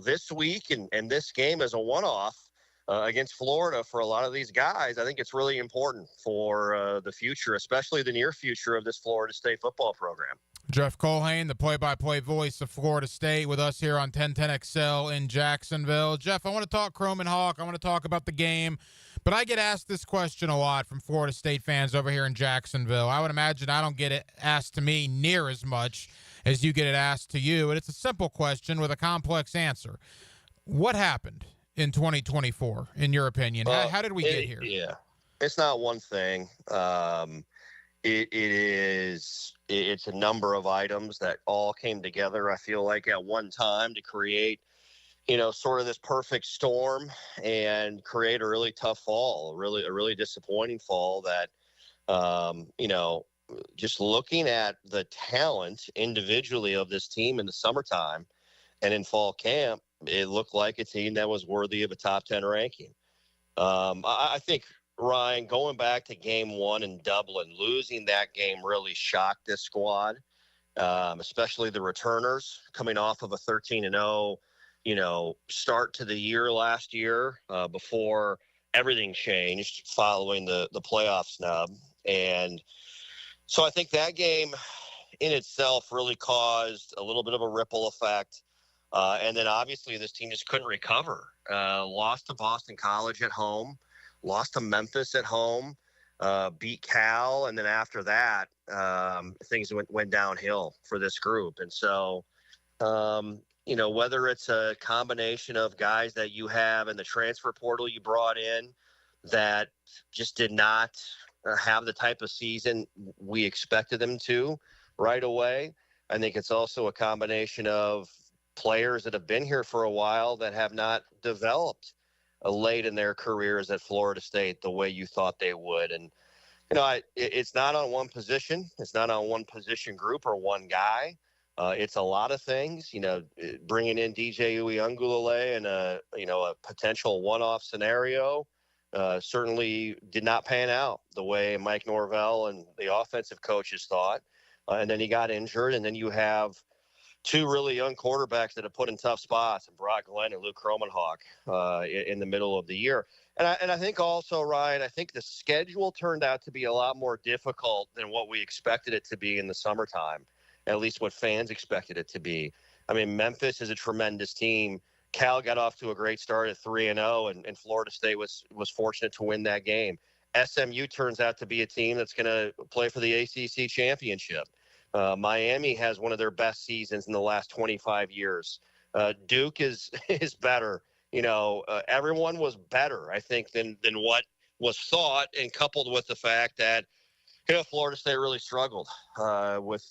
this week and this game as a one-off against Florida for a lot of these guys, I think it's really important for the future, especially the near future of this Florida State football program. Jeff Colhane, the play-by-play voice of Florida State, with us here on 1010XL in Jacksonville. Jeff, I want to talk Kromenhoek. I want to talk about the game, but I get asked this question a lot from Florida State fans over here in Jacksonville. I would imagine I don't get it asked to me near as much as you get it asked to you, and it's a simple question with a complex answer. What happened in 2024, in your opinion? How did we get here? Yeah, it's not one thing. It's a number of items that all came together, I feel like, at one time to create, sort of this perfect storm and create a really tough fall, a really disappointing fall that, just looking at the talent individually of this team in the summertime and in fall camp, it looked like a team that was worthy of a top 10 ranking. I think, Ryan, going back to game 1 in Dublin, losing that game really shocked this squad, especially the returners coming off of a 13-0, start to the year last year before everything changed following the playoff snub. And so I think that game in itself really caused a little bit of a ripple effect. And then obviously this team just couldn't recover. Lost to Boston College at home. Lost to Memphis at home, beat Cal, and then after that, things went downhill for this group. And so, whether it's a combination of guys that you have in the transfer portal you brought in that just did not have the type of season we expected them to right away, I think it's also a combination of players that have been here for a while that have not developed late in their careers at Florida State the way you thought they would. And, it's not on one position. It's not on one position group or one guy. It's a lot of things, bringing in DJ Uiagalelei in a potential one-off scenario certainly did not pan out the way Mike Norvell and the offensive coaches thought. And then he got injured, and then you have 2 really young quarterbacks that have put in tough spots, and Brock Glenn and Luke Kromenhoek in the middle of the year. And I think also, Ryan, I think the schedule turned out to be a lot more difficult than what we expected it to be in the summertime, at least what fans expected it to be. I mean, Memphis is a tremendous team. Cal got off to a great start at 3-0, and Florida State was fortunate to win that game. SMU turns out to be a team that's going to play for the ACC championship. Miami has one of their best seasons in the last 25 years. Duke is better. Everyone was better, I think, than what was thought, and coupled with the fact that, Florida State really struggled with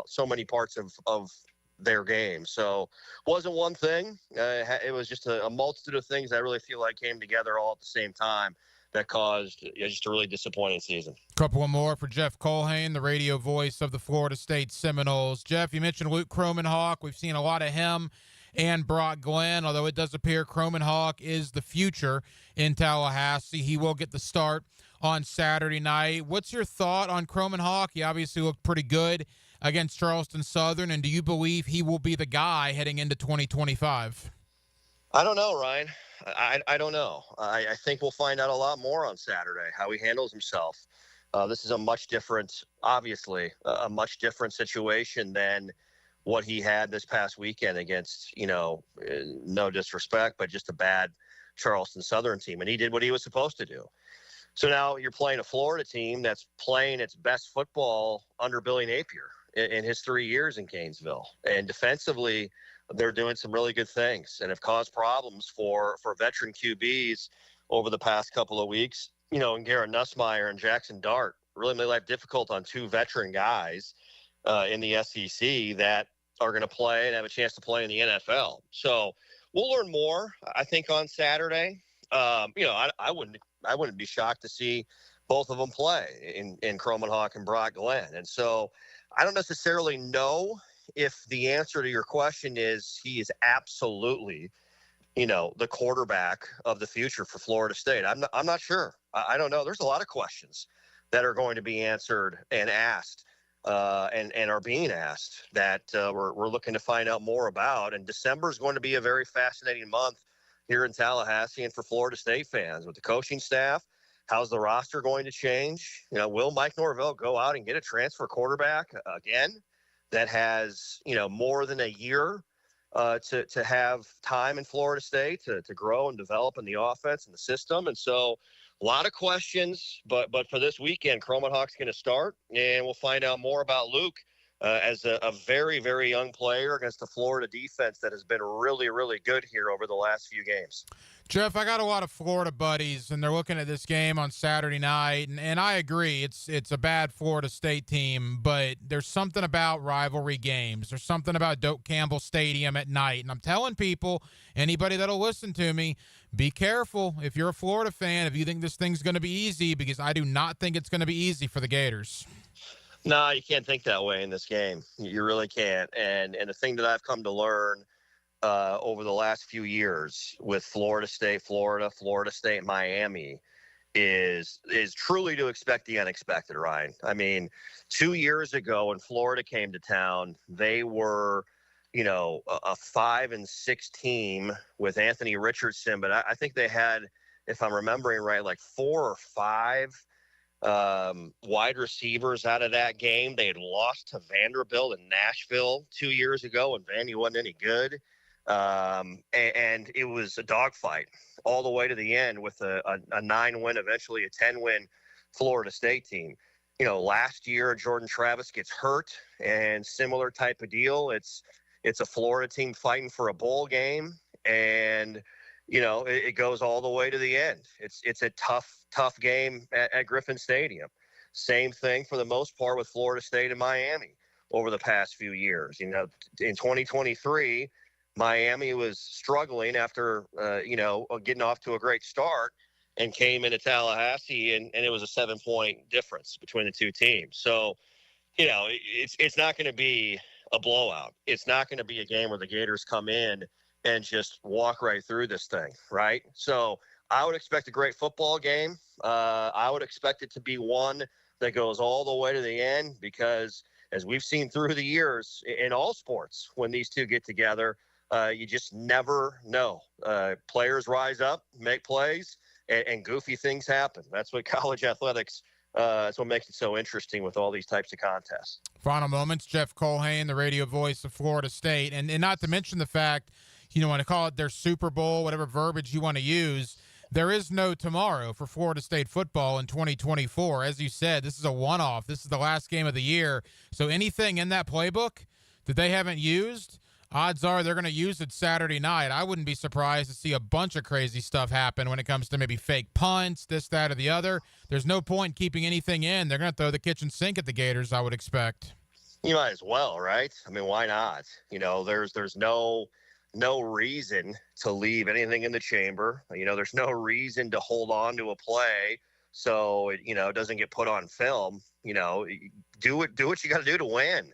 so many parts of their game. So it wasn't one thing. It was just a multitude of things that I really feel like came together all at the same time that caused just a really disappointing season. Couple more for Jeff Colhane, the radio voice of the Florida State Seminoles. Jeff, you mentioned Luke Kromenhoek. We've seen a lot of him and Brock Glenn, although it does appear Kromenhoek is the future in Tallahassee. He will get the start on Saturday night. What's your thought on Kromenhoek? He obviously looked pretty good against Charleston Southern, and do you believe he will be the guy heading into 2025? I don't know, Ryan. I don't know. I think we'll find out a lot more on Saturday, how he handles himself. This is a much different situation than what he had this past weekend against, no disrespect, but just a bad Charleston Southern team, and he did what he was supposed to do. So now you're playing a Florida team that's playing its best football under Billy Napier in his 3 years in Gainesville. And defensively, they're doing some really good things and have caused problems for veteran QBs over the past couple of weeks. You know, and Garrett Nussmeier and Jackson Dart really made life difficult on two veteran guys in the SEC that are going to play and have a chance to play in the NFL. So we'll learn more, I think, on Saturday. I wouldn't be shocked to see both of them play in Kromenhoek and Brock Glenn. And so I don't necessarily know if the answer to your question is he is absolutely, the quarterback of the future for Florida State. I'm not sure. I don't know. There's a lot of questions that are going to be answered and asked and are being asked that we're looking to find out more about. And December is going to be a very fascinating month here in Tallahassee and for Florida State fans with the coaching staff. How's the roster going to change? Will Mike Norvell go out and get a transfer quarterback again that has, more than a year to have time in Florida State to grow and develop in the offense and the system? And so a lot of questions, but for this weekend, Kromenhoek's going to start, and we'll find out more about Luke as a very, very young player against the Florida defense that has been really, really good here over the last few games. Jeff, I got a lot of Florida buddies, and they're looking at this game on Saturday night, and I agree. It's a bad Florida State team, but there's something about rivalry games. There's something about Doak Campbell Stadium at night, and I'm telling people, anybody that'll listen to me, be careful if you're a Florida fan, if you think this thing's going to be easy, because I do not think it's going to be easy for the Gators. No, you can't think that way in this game. You really can't. And the thing that I've come to learn over the last few years with Florida State, Miami is truly to expect the unexpected, Ryan. I mean, 2 years ago when Florida came to town, they were, a 5-6 team with Anthony Richardson, but I think they had, if I'm remembering right, like 4 or 5 wide receivers out of that game. They had lost to Vanderbilt in Nashville 2 years ago, and Vandy wasn't any good. And it was a dogfight all the way to the end with a 9-win, eventually a 10-win Florida State team. Last year Jordan Travis gets hurt, and similar type of deal. It's a Florida team fighting for a bowl game, and it goes all the way to the end. It's a tough game at Griffin Stadium. Same thing for the most part with Florida State and Miami over the past few years. In 2023, Miami was struggling after, getting off to a great start and came into Tallahassee, and it was a 7-point difference between the two teams. So, it's not going to be a blowout. It's not going to be a game where the Gators come in and just walk right through this thing, right? So I would expect a great football game. I would expect it to be one that goes all the way to the end because, as we've seen through the years in all sports, when these two get together, you just never know. Players rise up, make plays, and goofy things happen. That's what college athletics that's what makes it so interesting with all these types of contests. Final moments, Jeff Colhane, the radio voice of Florida State. And not to mention the fact, want to call it their Super Bowl, whatever verbiage you want to use, there is no tomorrow for Florida State football in 2024. As you said, this is a one-off. This is the last game of the year. So anything in that playbook that they haven't used, odds are they're going to use it Saturday night. I wouldn't be surprised to see a bunch of crazy stuff happen when it comes to maybe fake punts, this, that, or the other. There's no point keeping anything in. They're going to throw the kitchen sink at the Gators, I would expect. You might as well, right? I mean, why not? There's no reason to leave anything in the chamber. There's no reason to hold on to a play so it doesn't get put on film. Do what you got to do to win.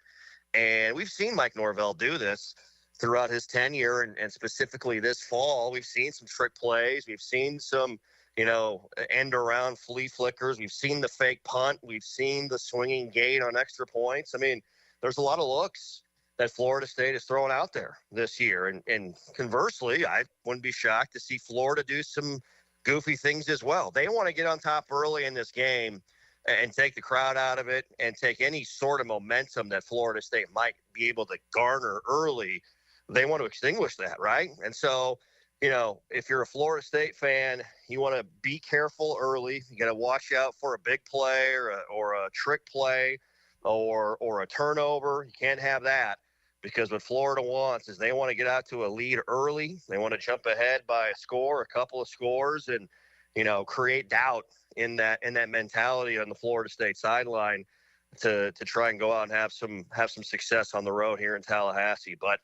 And we've seen Mike Norvell do this throughout his tenure, and specifically this fall. We've seen some trick plays. We've seen some, end around flea flickers. We've seen the fake punt. We've seen the swinging gate on extra points. I mean, there's a lot of looks that Florida State is throwing out there this year. And conversely, I wouldn't be shocked to see Florida do some goofy things as well. They want to get on top early in this game and take the crowd out of it and take any sort of momentum that Florida State might be able to garner early. They want to extinguish that, right? And so, if you're a Florida State fan, you want to be careful early. You got to watch out for a big play or a trick play or a turnover. You can't have that, because what Florida wants is they want to get out to a lead early. They want to jump ahead by a score, a couple of scores, and create doubt in that mentality on the Florida State sideline to try and go out and have some success on the road here in Tallahassee. But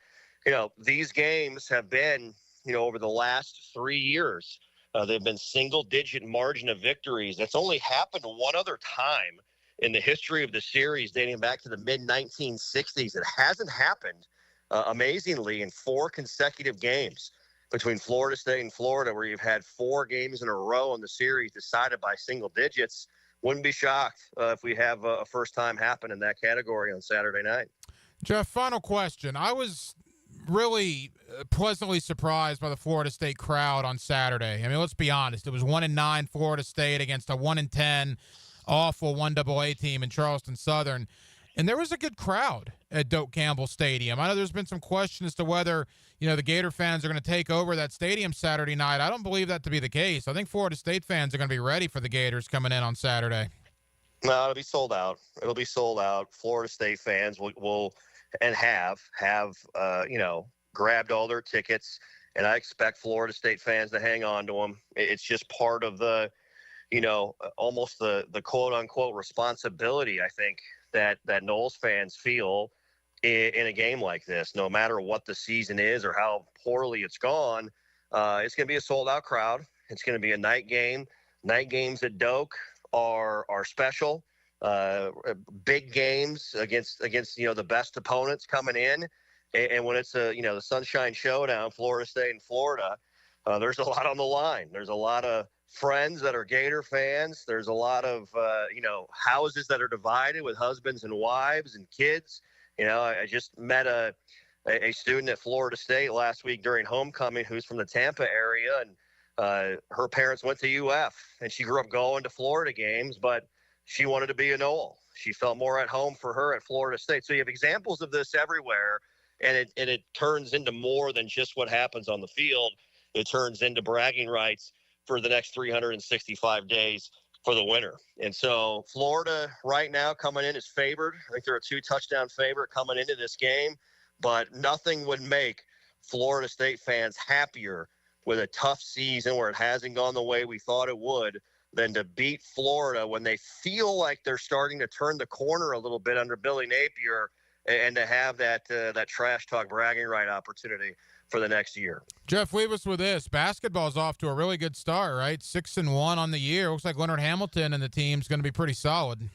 these games have been over the last 3 years, they've been single-digit margin of victories. That's only happened one other time in the history of the series, dating back to the mid-1960s. It hasn't happened, amazingly, in 4 consecutive games between Florida State and Florida, where you've had 4 games in a row in the series decided by single digits. Wouldn't be shocked if we have a first time happen in that category on Saturday night. Jeff, final question. I was really pleasantly surprised by the Florida State crowd on Saturday. I mean, let's be honest. It was 1-9 Florida State against a 1-10 awful 1AA team in Charleston Southern. And there was a good crowd at Doak Campbell Stadium. I know there's been some question as to whether, the Gator fans are going to take over that stadium Saturday night. I don't believe that to be the case. I think Florida State fans are going to be ready for the Gators coming in on Saturday. No, it'll be sold out. It'll be sold out. Florida State fans will and have grabbed all their tickets, and I expect Florida State fans to hang on to them. It's just part of the, almost the quote unquote responsibility, I think, that Noles fans feel in a game like this. No matter what the season is or how poorly it's gone, it's going to be a sold out crowd. It's going to be a night game. Night games at Doak are special. Big games against the best opponents coming in, and when it's the Sunshine Showdown, Florida State and Florida, there's a lot on the line. There's a lot of friends that are Gator fans. There's a lot of houses that are divided with husbands and wives and kids. I just met a student at Florida State last week during homecoming who's from the Tampa area, and her parents went to UF, and she grew up going to Florida games, but she wanted to be a Nole. She felt more at home for her at Florida State. So you have examples of this everywhere, and it turns into more than just what happens on the field. It turns into bragging rights for the next 365 days for the winner. And so Florida right now coming in is favored. I think they're a 2-touchdown favorite coming into this game, but nothing would make Florida State fans happier with a tough season where it hasn't gone the way we thought it would than to beat Florida when they feel like they're starting to turn the corner a little bit under Billy Napier, and to have that trash talk bragging right opportunity for the next year. Jeff, leave us with this. Basketball's off to a really good start, right? 6-1 on the year. Looks like Leonard Hamilton and the team's going to be pretty solid.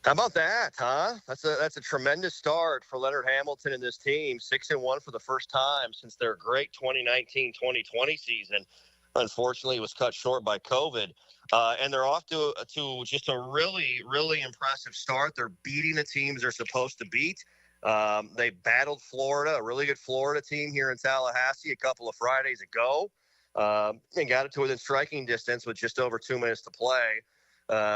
How about that, huh? That's a tremendous start for Leonard Hamilton and this team. 6-1 for the first time since their great 2019-2020 season. Unfortunately, it was cut short by COVID. And they're off to just a really, really impressive start. They're beating the teams they're supposed to beat. They battled Florida, a really good Florida team here in Tallahassee a couple of Fridays ago, and got it to within striking distance with just over 2 minutes to play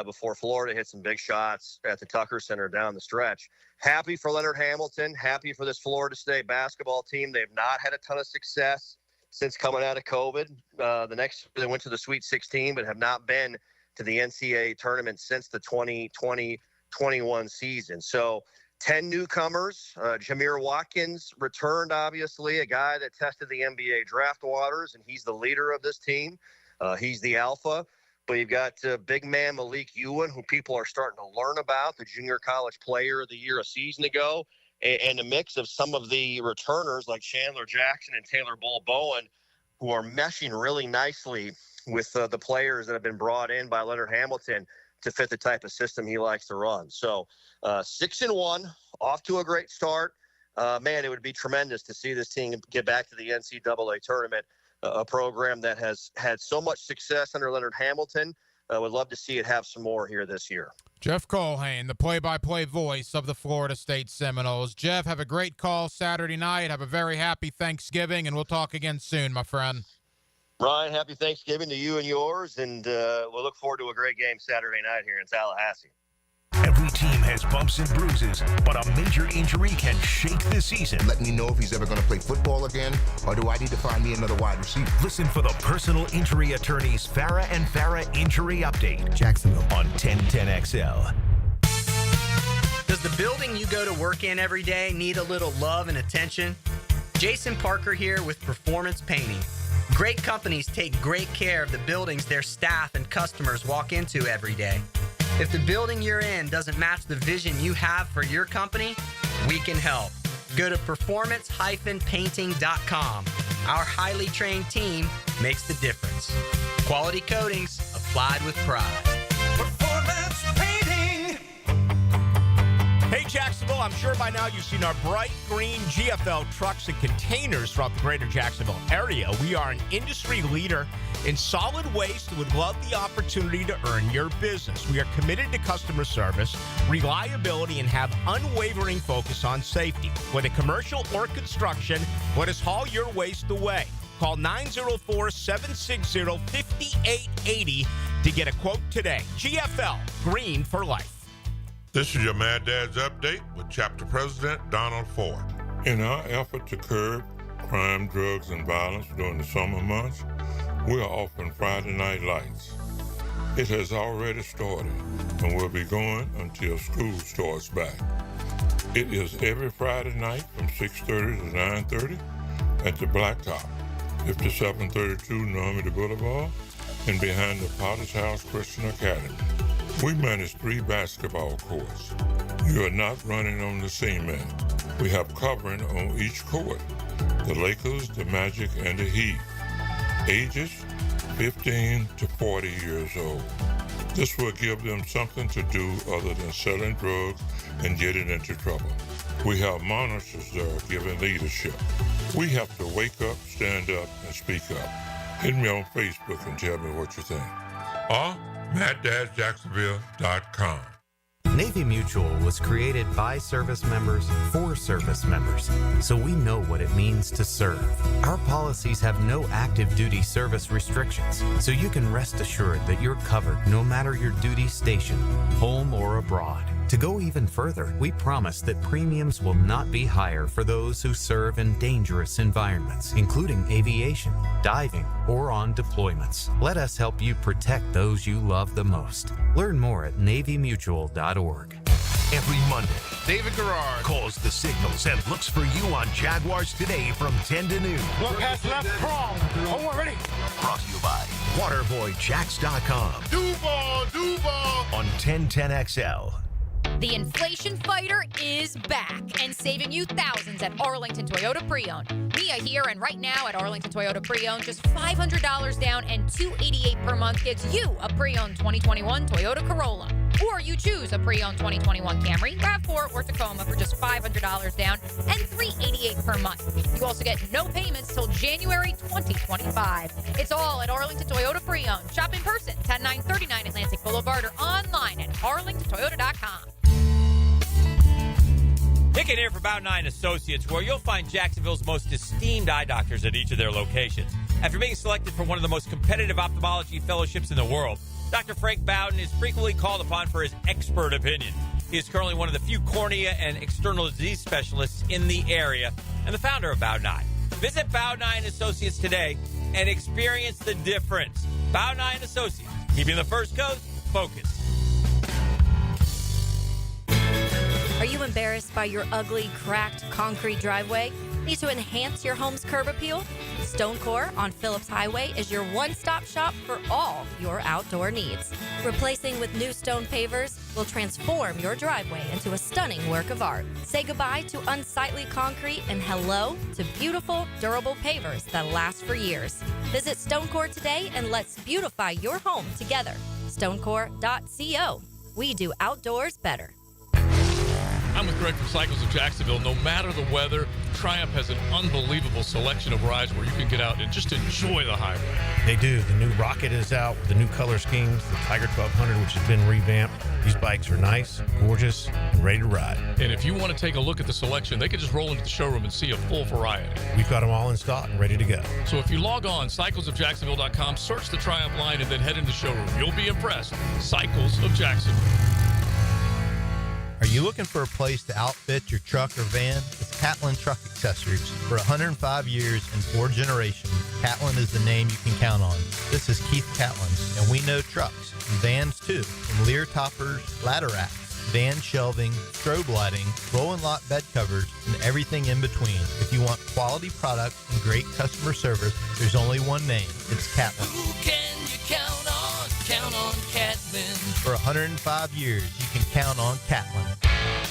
before Florida hit some big shots at the Tucker Center down the stretch. Happy for Leonard Hamilton, happy for this Florida State basketball team. They've not had a ton of success since coming out of COVID. They went to the Sweet 16, but have not been to the NCAA tournament since the 2020-21 season. So 10 newcomers. Jameer Watkins returned, obviously, a guy that tested the NBA draft waters, and he's the leader of this team. He's the alpha. But you've got big man Malik Ewan, who people are starting to learn about, the junior college player of the year a season ago. And a mix of some of the returners like Chandler Jackson and Taylor Bull-Bowen, who are meshing really nicely with the players that have been brought in by Leonard Hamilton to fit the type of system he likes to run. So 6-1, off to a great start. Man, it would be tremendous to see this team get back to the NCAA tournament, a program that has had so much success under Leonard Hamilton. I would love to see it have some more here this year. Jeff Colhane, the play-by-play voice of the Florida State Seminoles. Jeff, have a great call Saturday night. Have a very happy Thanksgiving, and we'll talk again soon, my friend. Ryan, happy Thanksgiving to you and yours, and we'll look forward to a great game Saturday night here in Tallahassee. Every team has has bumps and bruises, but a major injury can shake the season. Let me know if he's ever going to play football again, or do I need to find me another wide receiver? Listen for the personal injury attorney's Farah and Farah Injury Update. Jacksonville. On 1010XL. Does the building you go to work in every day need a little love and attention? Jason Parker here with Performance Painting. Great companies take great care of the buildings their staff and customers walk into every day. If the building you're in doesn't match the vision you have for your company, we can help. Go to performance-painting.com. Our highly trained team makes the difference. Quality coatings applied with pride. Performance Painting. Hey, Jacksonville, I'm sure by now you've seen our bright green GFL trucks and containers throughout the greater Jacksonville area. We are an industry leader in solid waste and would love the opportunity to earn your business. We are committed to customer service, reliability, and have unwavering focus on safety. Whether commercial or construction, let us haul your waste away. Call 904-760-5880 to get a quote today. GFL, green for life. This is your Mad Dad's Update with Chapter President Donald Ford. In our effort to curb crime, drugs, and violence during the summer months, we are offering Friday Night Lights. It has already started and will be going until school starts back. It is every Friday night from 6:30 to 9:30 at the Blacktop, 5732 Normandy Boulevard, and behind the Potter's House Christian Academy. We manage 3 basketball courts. You are not running on the cement. We have covering on each court. The Lakers, the Magic, and the Heat. Ages 15 to 40 years old. This will give them something to do other than selling drugs and getting into trouble. We have monitors there giving leadership. We have to wake up, stand up, and speak up. Hit me on Facebook and tell me what you think. Or MattDadJacksonville.com. Navy Mutual was created by service members for service members, so we know what it means to serve. Our policies have no active duty service restrictions, so you can rest assured that you're covered no matter your duty station, home or abroad. To go even further, we promise that premiums will not be higher for those who serve in dangerous environments, including aviation, diving, or on deployments. Let us help you protect those you love the most. Learn more at NavyMutual.org. Every Monday, David Garrard calls the signals and looks for you on Jaguars Today from 10 to noon. Look past left prong. Oh, we're ready. Brought to you by WaterboyJacks.com. Duval. On 1010XL. The inflation fighter is back and saving you thousands at Arlington Toyota Pre-Owned. Mia here, and right now at Arlington Toyota Pre-Owned, just $500 down and $288 per month gets you a pre-owned 2021 Toyota Corolla. Or you choose a pre-owned 2021 Camry, RAV4, or Tacoma for just $500 down and $388 per month. You also get no payments till January 2025. It's all at Arlington Toyota Pre-Owned. Shop in person, 10939 Atlantic Boulevard, or online at arlingtontoyota.com. Picking here for About 9 Associates, where you'll find Jacksonville's most esteemed eye doctors at each of their locations. After being selected for one of the most competitive ophthalmology fellowships in the world, Dr. Frank Bowden is frequently called upon for his expert opinion. He is currently one of the few cornea and external disease specialists in the area and the founder of About 9. Visit About 9 Associates today and experience the difference. About 9 Associates, keeping the First Coast focused. Are you embarrassed by your ugly, cracked concrete driveway? Need to enhance your home's curb appeal? Stonecore on Phillips Highway is your one-stop shop for all your outdoor needs. Replacing with new stone pavers will transform your driveway into a stunning work of art. Say goodbye to unsightly concrete and hello to beautiful, durable pavers that last for years. Visit Stonecore today and let's beautify your home together. Stonecore.co. We do outdoors better. I'm with Greg from Cycles of Jacksonville. No matter the weather, Triumph has an unbelievable selection of rides where you can get out and just enjoy the highway. They do. The new Rocket is out, the new color schemes, the Tiger 1200, which has been revamped. These bikes are nice, gorgeous, and ready to ride. And if you want to take a look at the selection, they can just roll into the showroom and see a full variety. We've got them all in stock and ready to go. So if you log on, cyclesofjacksonville.com, search the Triumph line, and then head into the showroom, you'll be impressed. Cycles of Jacksonville. Are you looking for a place to outfit your truck or van? It's Catlin Truck Accessories. For 105 years and 4 generations, Catlin is the name you can count on. This is Keith Catlin, and we know trucks and vans too, from Lear toppers, ladder racks, van shelving, strobe lighting, roll and lock bed covers, and everything in between. If you want quality products and great customer service, there's only one name. It's Catlin. Who can you count on? Count on Catlin. For 105 years, you can count on Catlin.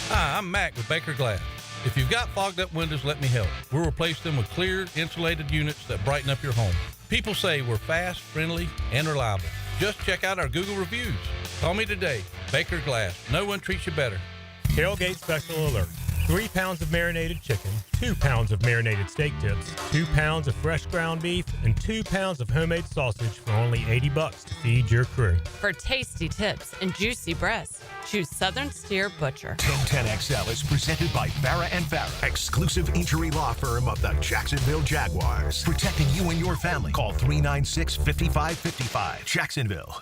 Hi, I'm Mac with Baker Glass. If you've got fogged up windows, let me help. We'll replace them with clear, insulated units that brighten up your home. People say we're fast, friendly, and reliable. Just check out our Google reviews. Call me today. Baker Glass. No one treats you better. Tailgate special alert. 3 pounds of marinated chicken, 2 pounds of marinated steak tips, 2 pounds of fresh ground beef, and 2 pounds of homemade sausage for only $80 to feed your crew. For tasty tips and juicy breasts, choose Southern Steer Butcher. 1010XL is presented by Farah & Farah, exclusive injury law firm of the Jacksonville Jaguars. Protecting you and your family. Call 396-5555. Jacksonville.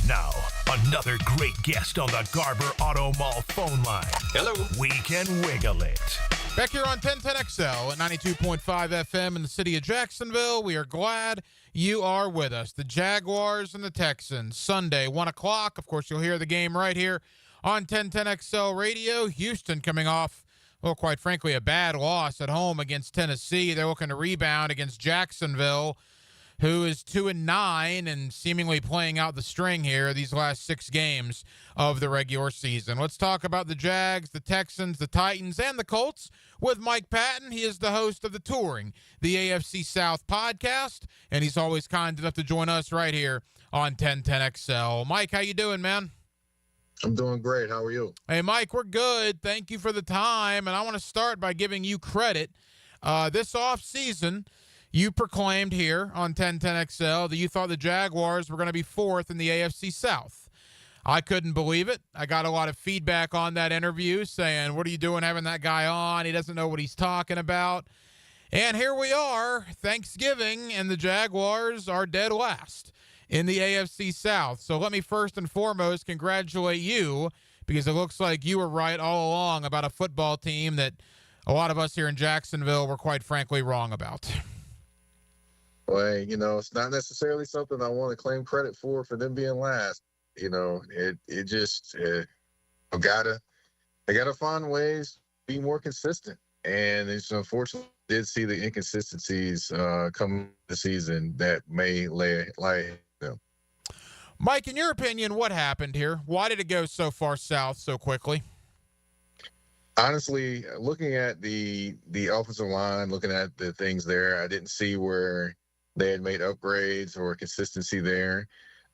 Now, another great guest on the Garber Auto Mall phone line. Hello. We can wiggle it. Back here on 1010XL at 92.5 FM in the city of Jacksonville. We are glad you are with us. The Jaguars and the Texans, Sunday, 1 o'clock. Of course, you'll hear the game right here on 1010XL Radio. Houston coming off, well, quite frankly, a bad loss at home against Tennessee. They're looking to rebound against Jacksonville, who is 2-9 and seemingly playing out the string here these last 6 games of the regular season. Let's talk about the Jags, the Texans, the Titans, and the Colts with Mike Patton. He is the host of the Touring, the AFC South podcast, and he's always kind enough to join us right here on 1010XL. Mike, how you doing, man? I'm doing great. How are you? Hey, Mike, we're good. Thank you for the time, and I want to start by giving you credit. This offseason, you proclaimed here on 1010XL that you thought the Jaguars were going to be 4th in the AFC South. I couldn't believe it. I got a lot of feedback on that interview saying, what are you doing having that guy on? He doesn't know what he's talking about. And here we are, Thanksgiving, and the Jaguars are dead last in the AFC South. So let me first and foremost congratulate you, because it looks like you were right all along about a football team that a lot of us here in Jacksonville were quite frankly wrong about. Well, it's not necessarily something I want to claim credit for them being last. It just I gotta find ways to be more consistent, and it's unfortunate did see the inconsistencies come this season that may lie them. Mike, in your opinion, what happened here? Why did it go so far south so quickly? Honestly, looking at the offensive line, looking at the things there, I didn't see where they had made upgrades or consistency there.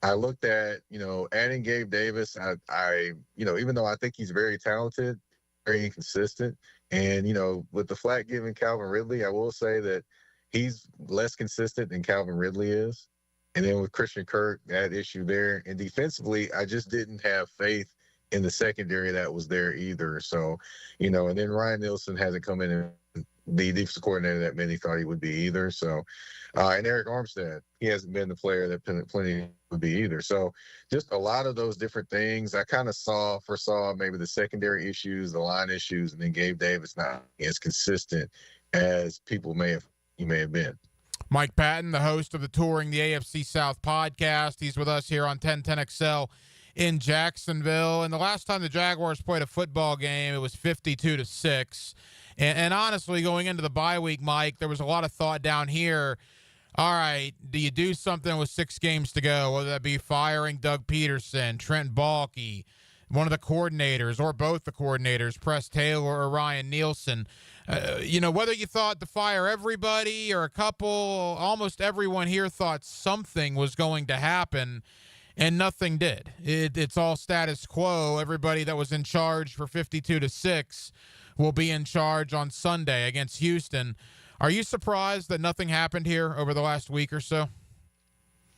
I looked at, adding Gabe Davis. I even though I think he's very talented, very inconsistent, and, with the flat giving Calvin Ridley, I will say that he's less consistent than Calvin Ridley is. And then with Christian Kirk, that issue there. And defensively, I just didn't have faith in the secondary that was there either. So, and then Ryan Nielsen hasn't come in and the defensive coordinator that many thought he would be either. So, and Eric Armstead, he hasn't been the player that plenty would be either. So just a lot of those different things. I kind of foresaw maybe the secondary issues, the line issues, and then Gabe Davis not as consistent as he may have been. Mike Patton, the host of the Touring the AFC South podcast. He's with us here on 1010XL in Jacksonville. And the last time the Jaguars played a football game, it was 52-6. And honestly, going into the bye week, Mike, there was a lot of thought down here. All right, do you do something with 6 games to go, whether that be firing Doug Peterson, Trent Baalke, one of the coordinators, or both the coordinators, Press Taylor or Ryan Nielsen? Whether you thought to fire everybody or a couple, almost everyone here thought something was going to happen, and nothing did. It's all status quo. Everybody that was in charge for 52-6 will be in charge on Sunday against Houston. Are you surprised that nothing happened here over the last week or so?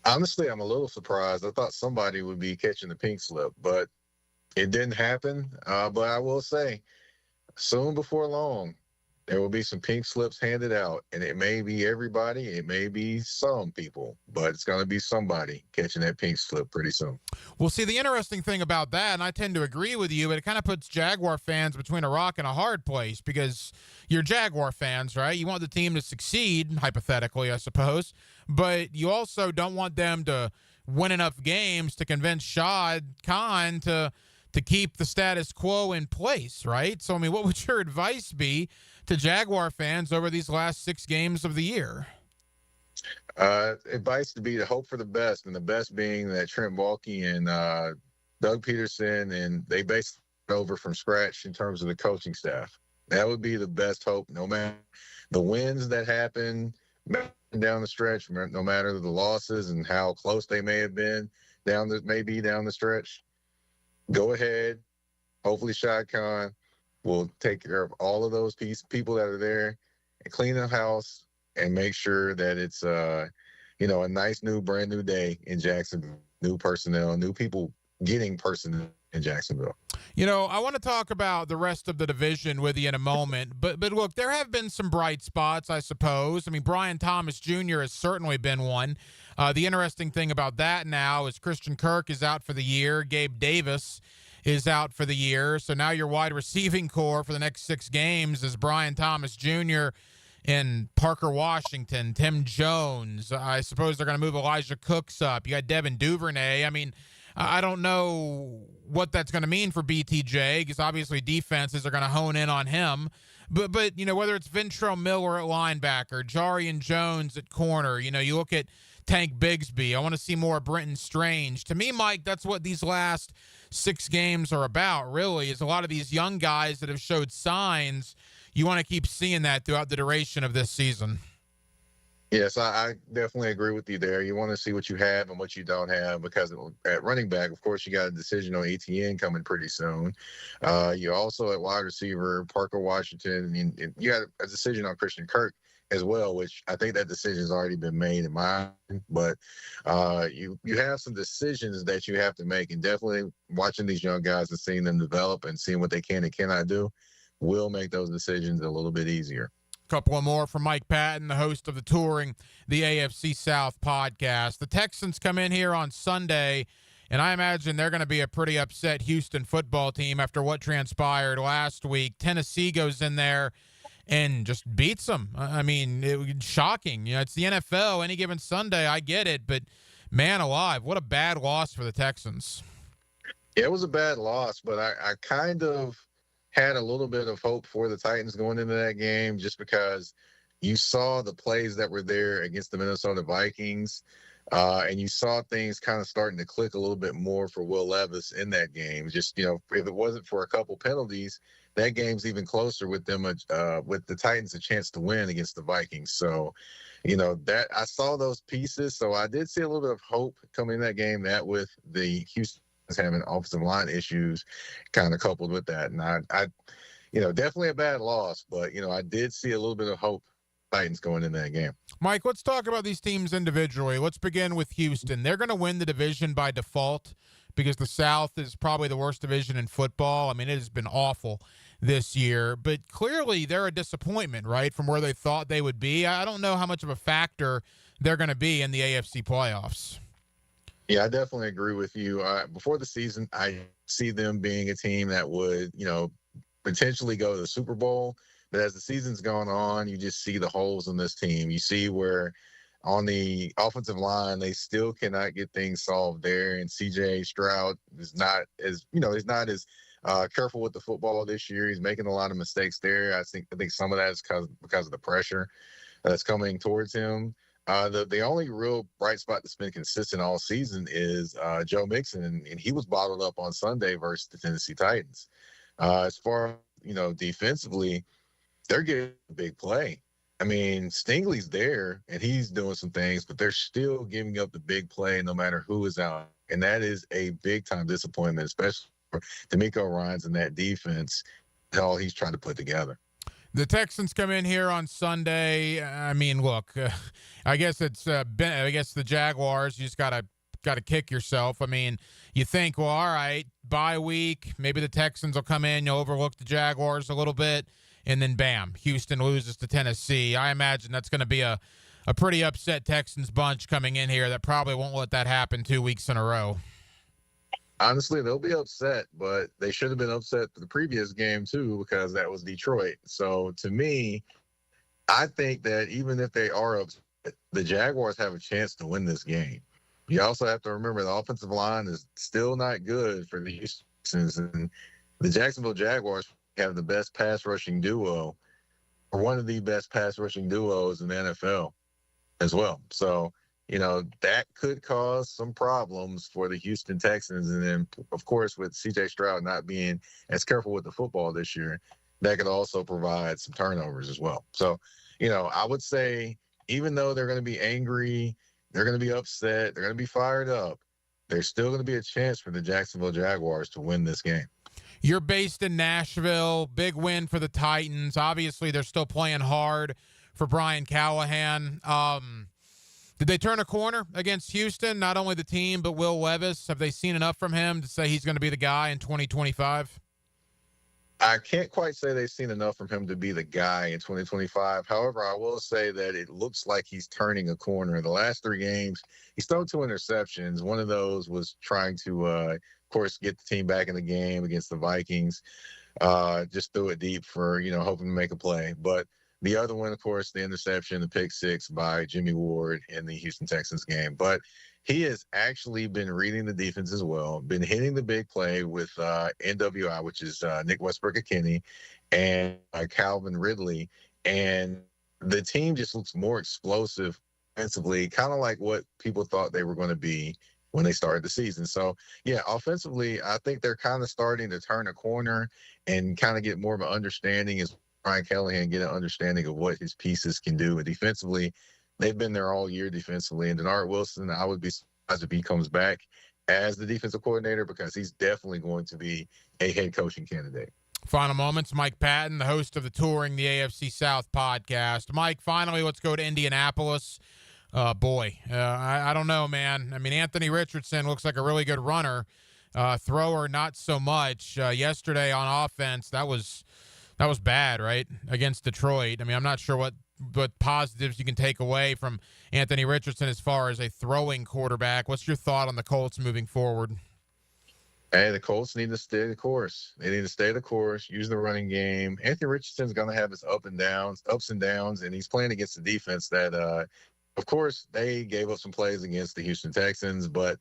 Honestly, I'm a little surprised. I thought somebody would be catching the pink slip, but it didn't happen. But I will say, soon before long, There will be some pink slips handed out, and it may be everybody, it may be some people, but it's going to be somebody catching that pink slip pretty soon. Well, see, the interesting thing about that, and I tend to agree with you, but it kind of puts Jaguar fans between a rock and a hard place because you're Jaguar fans, right? You want the team to succeed, hypothetically, I suppose, but you also don't want them to win enough games to convince Shad Khan to keep the status quo in place, right? So, I mean, what would your advice be to Jaguar fans over these last 6 games of the year? Advice to be to hope for the best, and the best being that Trent Baalke and Doug Peterson, and they based it over from scratch in terms of the coaching staff. That would be the best hope, no matter the wins that happen down the stretch, no matter the losses and how close they may have been down the stretch. Go ahead. Hopefully Shad Khan will take care of all of those people that are there and clean the house and make sure that it's a nice brand new day in Jacksonville. New personnel, new people getting personnel in Jacksonville. I want to talk about the rest of the division with you in a moment, but look, there have been some bright spots, I suppose. I mean, Brian Thomas Jr. has certainly been one. The interesting thing about that now is Christian Kirk is out for the year. Gabe Davis is out for the year. So now your wide receiving core for the next 6 games is Brian Thomas Jr. and Parker Washington, Tim Jones. I suppose they're going to move Elijah Cooks up. You got Devin Duvernay. I mean, I don't know what that's going to mean for BTJ because obviously defenses are going to hone in on him. But whether it's Ventrell Miller at linebacker, Jarian Jones at corner, you look at Tank Bigsby. I want to see more Brenton Strange. To me, Mike, that's what these last 6 games are about, really, is a lot of these young guys that have showed signs. You want to keep seeing that throughout the duration of this season. Yes, I definitely agree with you there. You want to see what you have and what you don't have because at running back, of course, you got a decision on ETN coming pretty soon. You also at wide receiver, Parker Washington, and you got a decision on Christian Kirk as well, which I think that decision's already been made in my mind. But you have some decisions that you have to make, and definitely watching these young guys and seeing them develop and seeing what they can and cannot do will make those decisions a little bit easier. Couple of more from Mike Patton, the host of the Touring the AFC South podcast. The Texans come in here on Sunday, and I imagine they're going to be a pretty upset Houston football team after what transpired last week. Tennessee goes in there and just beats them. I mean, it was shocking. It's the NFL. Any given Sunday, I get it, but man alive, what a bad loss for the Texans. Yeah, it was a bad loss, but I kind of had a little bit of hope for the Titans going into that game just because you saw the plays that were there against the Minnesota Vikings, and you saw things kind of starting to click a little bit more for Will Levis in that game. Just, if it wasn't for a couple penalties, that game's even closer with them, with the Titans a chance to win against the Vikings. So, that I saw those pieces. So I did see a little bit of hope coming in that game, that with the Houston having offensive line issues kind of coupled with that. And I definitely a bad loss, but, I did see a little bit of hope Titans going in that game. Mike, let's talk about these teams individually. Let's begin with Houston. They're going to win the division by default because the South is probably the worst division in football. I mean, it has been awful this year, but clearly they're a disappointment, right, from where they thought they would be. I don't know how much of a factor they're going to be in the AFC playoffs. Yeah, I definitely agree with you. Before the season, I see them being a team that would, potentially go to the Super Bowl. But as the season's gone on, you just see the holes in this team. You see where on the offensive line, they still cannot get things solved there. And C.J. Stroud is not as, he's not as careful with the football this year. He's making a lot of mistakes there. I think some of that is because of the pressure that's coming towards him. The only real bright spot that's been consistent all season is Joe Mixon, and he was bottled up on Sunday versus the Tennessee Titans. As far as, defensively, they're getting a big play. I mean, Stingley's there, and he's doing some things, but they're still giving up the big play no matter who is out. And that is a big-time disappointment, especially for D'Amico Ryans and that defense, all he's trying to put together. The Texans come in here on Sunday. I mean, look, I guess it's the Jaguars. You just gotta kick yourself. I mean, you think, well, all right, bye week, maybe the Texans will come in, you'll overlook the Jaguars a little bit, and then bam, Houston loses to Tennessee. I imagine that's going to be a pretty upset Texans bunch coming in here that probably won't let that happen 2 weeks in a row. Honestly, they'll be upset, but they should have been upset the previous game too, because that was Detroit. So to me, I think that even if they are upset, the Jaguars have a chance to win this game. You also have to remember the offensive line is still not good for the Houston's, and the Jacksonville Jaguars have the best pass rushing duo, or one of the best pass rushing duos in the NFL as well. So, that could cause some problems for the Houston Texans. And then, of course, with C.J. Stroud not being as careful with the football this year, that could also provide some turnovers as well. So, I would say even though they're going to be angry, they're going to be upset, they're going to be fired up, there's still going to be a chance for the Jacksonville Jaguars to win this game. You're based in Nashville. Big win for the Titans. Obviously, they're still playing hard for Brian Callahan. Did they turn a corner against Houston? Not only the team, but Will Levis. Have they seen enough from him to say he's going to be the guy in 2025? I can't quite say they've seen enough from him to be the guy in 2025. However, I will say that it looks like he's turning a corner. The last 3 games, he's thrown 2 interceptions. One of those was trying to, of course, get the team back in the game against the Vikings. Just threw it deep for, hoping to make a play. But the other one, of course, the interception, the pick 6 by Jimmy Ward in the Houston Texans game. But he has actually been reading the defense as well, been hitting the big play with NWI, which is Nick Westbrook-Ikhine, and Calvin Ridley. And the team just looks more explosive offensively, kind of like what people thought they were going to be when they started the season. So, yeah, offensively, I think they're kind of starting to turn a corner and kind of get more of an understanding as Brian Callahan get an understanding of what his pieces can do. And defensively, they've been there all year defensively. And Denard Wilson, I would be surprised if he comes back as the defensive coordinator, because he's definitely going to be a head coaching candidate. Final moments, Mike Patton, the host of the Touring the AFC South podcast. Mike, finally, let's go to Indianapolis. I don't know, man. I mean, Anthony Richardson looks like a really good runner. Thrower, not so much. Yesterday on offense, that was bad, right, against Detroit. I mean, I'm not sure what positives you can take away from Anthony Richardson as far as a throwing quarterback. What's your thought on the Colts moving forward? Hey, the Colts need to stay the course. They need to stay the course, use the running game. Anthony Richardson's going to have his ups and downs, and he's playing against a defense that, of course, they gave up some plays against the Houston Texans, but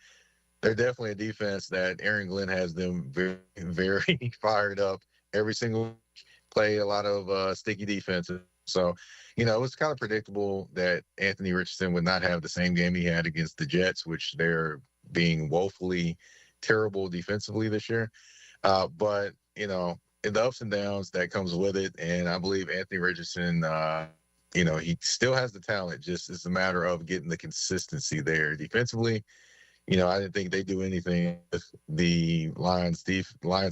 they're definitely a defense that Aaron Glenn has them very, very fired up every single week. Play a lot of sticky defenses. So, it was kind of predictable that Anthony Richardson would not have the same game he had against the Jets, which they're being woefully terrible defensively this year. But, in the ups and downs that comes with it, and I believe Anthony Richardson, he still has the talent. Just it's a matter of getting the consistency there. Defensively, I didn't think they'd do anything with the Lions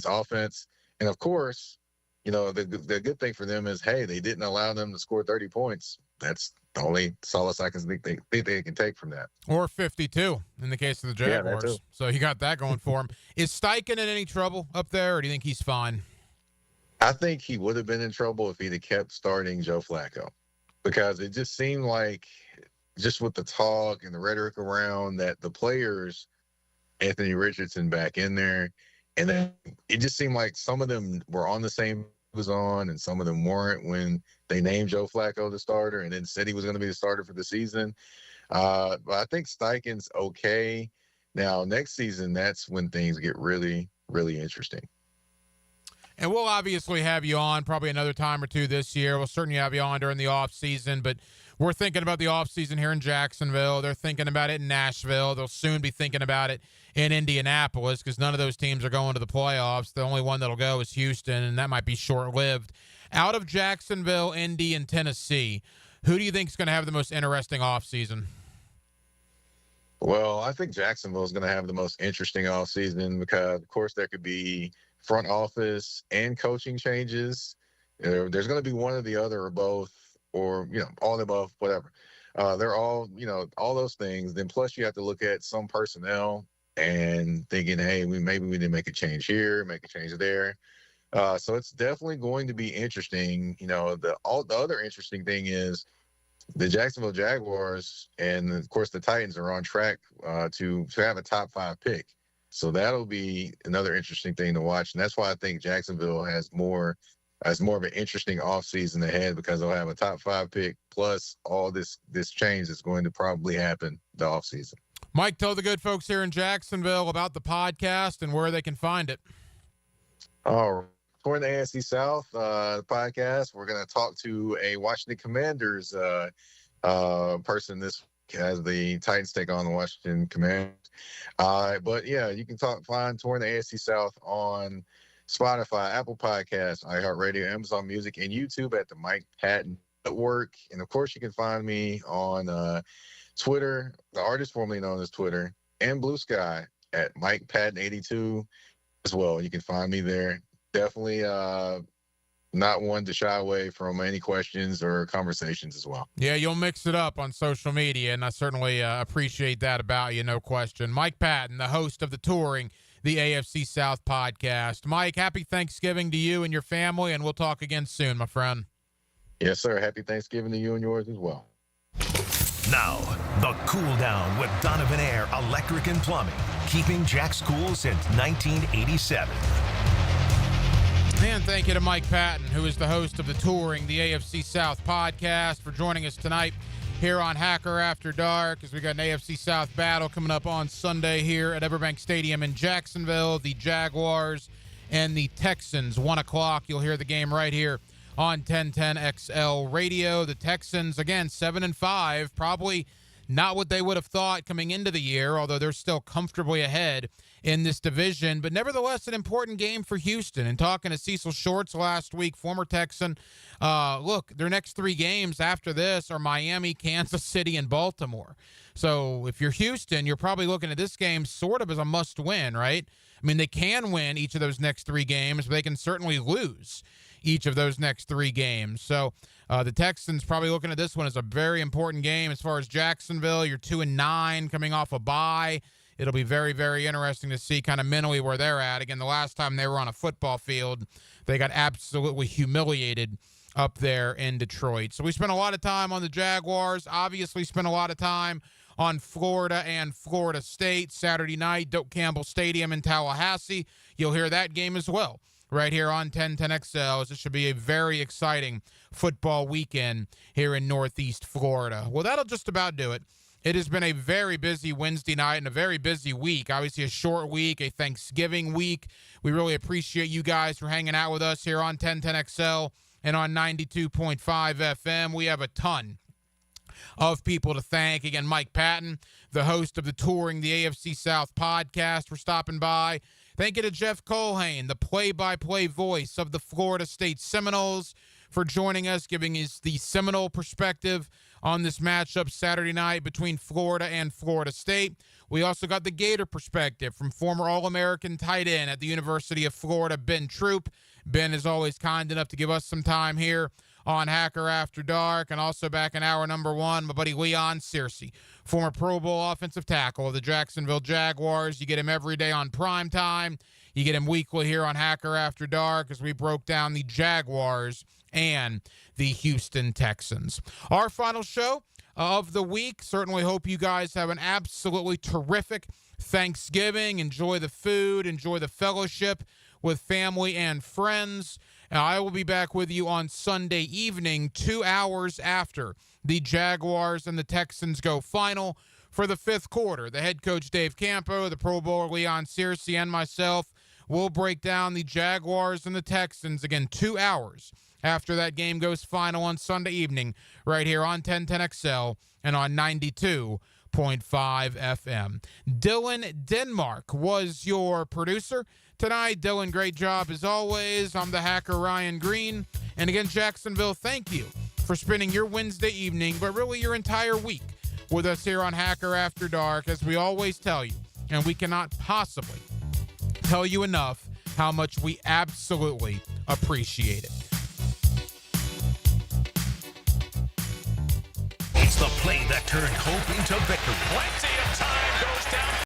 offense. And, of course, the good thing for them is, hey, they didn't allow them to score 30 points. That's the only solace I can think they can take from that. Or 52 in the case of the Jaguars. Yeah, so you got that going for him. Is Steichen in any trouble up there, or do you think he's fine? I think he would have been in trouble if he'd have kept starting Joe Flacco, because it just seemed like, just with the talk and the rhetoric around, that the players, Anthony Richardson back in there, and then it just seemed like some of them were on the same was on, and some of them weren't when they named Joe Flacco the starter and then said he was going to be the starter for the season. But I think Steichen's okay. Now, next season, that's when things get really, really interesting. And we'll obviously have you on probably another time or two this year. We'll certainly have you on during the offseason, but we're thinking about the offseason here in Jacksonville. They're thinking about it in Nashville. They'll soon be thinking about it in Indianapolis, because none of those teams are going to the playoffs. The only one that'll go is Houston, and that might be short-lived. Out of Jacksonville, Indy, and Tennessee, who do you think is going to have the most interesting offseason? Well, I think Jacksonville is going to have the most interesting offseason because, of course, there could be front office and coaching changes. There's going to be one or the other or both, or, all the above, whatever. They're all, all those things. Then plus you have to look at some personnel and thinking, hey, maybe we didn't make a change here, make a change there. So it's definitely going to be interesting. The other interesting thing is the Jacksonville Jaguars and, of course, the Titans are on track to have a top 5 pick. So that'll be another interesting thing to watch. And that's why I think Jacksonville has more of an interesting offseason ahead, because they'll have a top 5 pick plus all this change that's going to probably happen the offseason. Mike, tell the good folks here in Jacksonville about the podcast and where they can find it. For the AFC South podcast, we're going to talk to a Washington Commanders person this week as the Titans take on the Washington Commanders. But yeah, you can find Touring the AFC South on Spotify, Apple Podcasts, iHeartRadio, Amazon Music, and YouTube at the Mike Patton Network. And of course, you can find me on Twitter, the artist formerly known as Twitter, and Blue Sky at Mike Patton 82 as well. You can find me there. Definitely not one to shy away from any questions or conversations as well. Yeah, you'll mix it up on social media, and I certainly appreciate that about you, no question. Mike Patton, the host of the Touring the AFC South podcast. Mike, happy Thanksgiving to you and your family, and we'll talk again soon, my friend. Yes, sir. Happy Thanksgiving to you and yours as well. Now, the Cool Down with Donovan Air Electric and Plumbing, keeping Jack's cool since 1987. And thank you to Mike Patton, who is the host of the Touring the AFC South podcast, for joining us tonight here on Hacker After Dark, as we got an AFC South battle coming up on Sunday here at Everbank Stadium in Jacksonville. The Jaguars and the Texans, 1 o'clock. You'll hear the game right here on 1010XL Radio. The Texans, again, 7-5, probably not what they would have thought coming into the year, although they're still comfortably ahead in this division, but nevertheless an important game for Houston. And talking to Cecil Shorts last week, former Texan, look, their next 3 games after this are Miami, Kansas City, and Baltimore. So if you're Houston, you're probably looking at this game sort of as a must-win, right? I mean, they can win each of those next 3 games, but they can certainly lose each of those next 3 games. So the Texans probably looking at this one as a very important game. As far as Jacksonville, you're 2-9 coming off a bye. It'll be very, very interesting to see kind of mentally where they're at. Again, the last time they were on a football field, they got absolutely humiliated up there in Detroit. So we spent a lot of time on the Jaguars, obviously spent a lot of time on Florida and Florida State. Saturday night, Doak Campbell Stadium in Tallahassee. You'll hear that game as well right here on 1010XL. This should be a very exciting football weekend here in Northeast Florida. Well, that'll just about do it. It has been a very busy Wednesday night and a very busy week. Obviously a short week, a Thanksgiving week. We really appreciate you guys for hanging out with us here on 1010XL and on 92.5 FM. We have a ton of people to thank. Again, Mike Patton, the host of the Touring the AFC South podcast, for stopping by. Thank you to Jeff Colhane, the play-by-play voice of the Florida State Seminoles, for joining us, giving us the Seminole perspective on this matchup Saturday night between Florida and Florida State. We also got the Gator perspective from former All-American tight end at the University of Florida, Ben Troop. Ben is always kind enough to give us some time here on Hacker After Dark. And also back in hour number 1, my buddy Leon Searcy, former Pro Bowl offensive tackle of the Jacksonville Jaguars. You get him every day on Prime Time. You get him weekly here on Hacker After Dark as we broke down the Jaguars and the Houston Texans. Our final show of the week. Certainly hope you guys have an absolutely terrific Thanksgiving. Enjoy the food, enjoy the fellowship with family and friends. And I will be back with you on Sunday evening, 2 hours after the Jaguars and the Texans go final for the 5th quarter. The head coach, Dave Campo, the Pro Bowler, Leon Searcy, and myself will break down the Jaguars and the Texans, again, 2 hours after that game goes final on Sunday evening, right here on 1010XL and on 92.5 FM. Dylan Denmark was your producer tonight. Dylan, great job as always. I'm the hacker, Ryan Green. And again, Jacksonville, thank you for spending your Wednesday evening, but really your entire week, with us here on Hacker After Dark. As we always tell you, and we cannot possibly tell you enough how much we absolutely appreciate it. It's the play that turned hope into victory. Plenty of time goes down.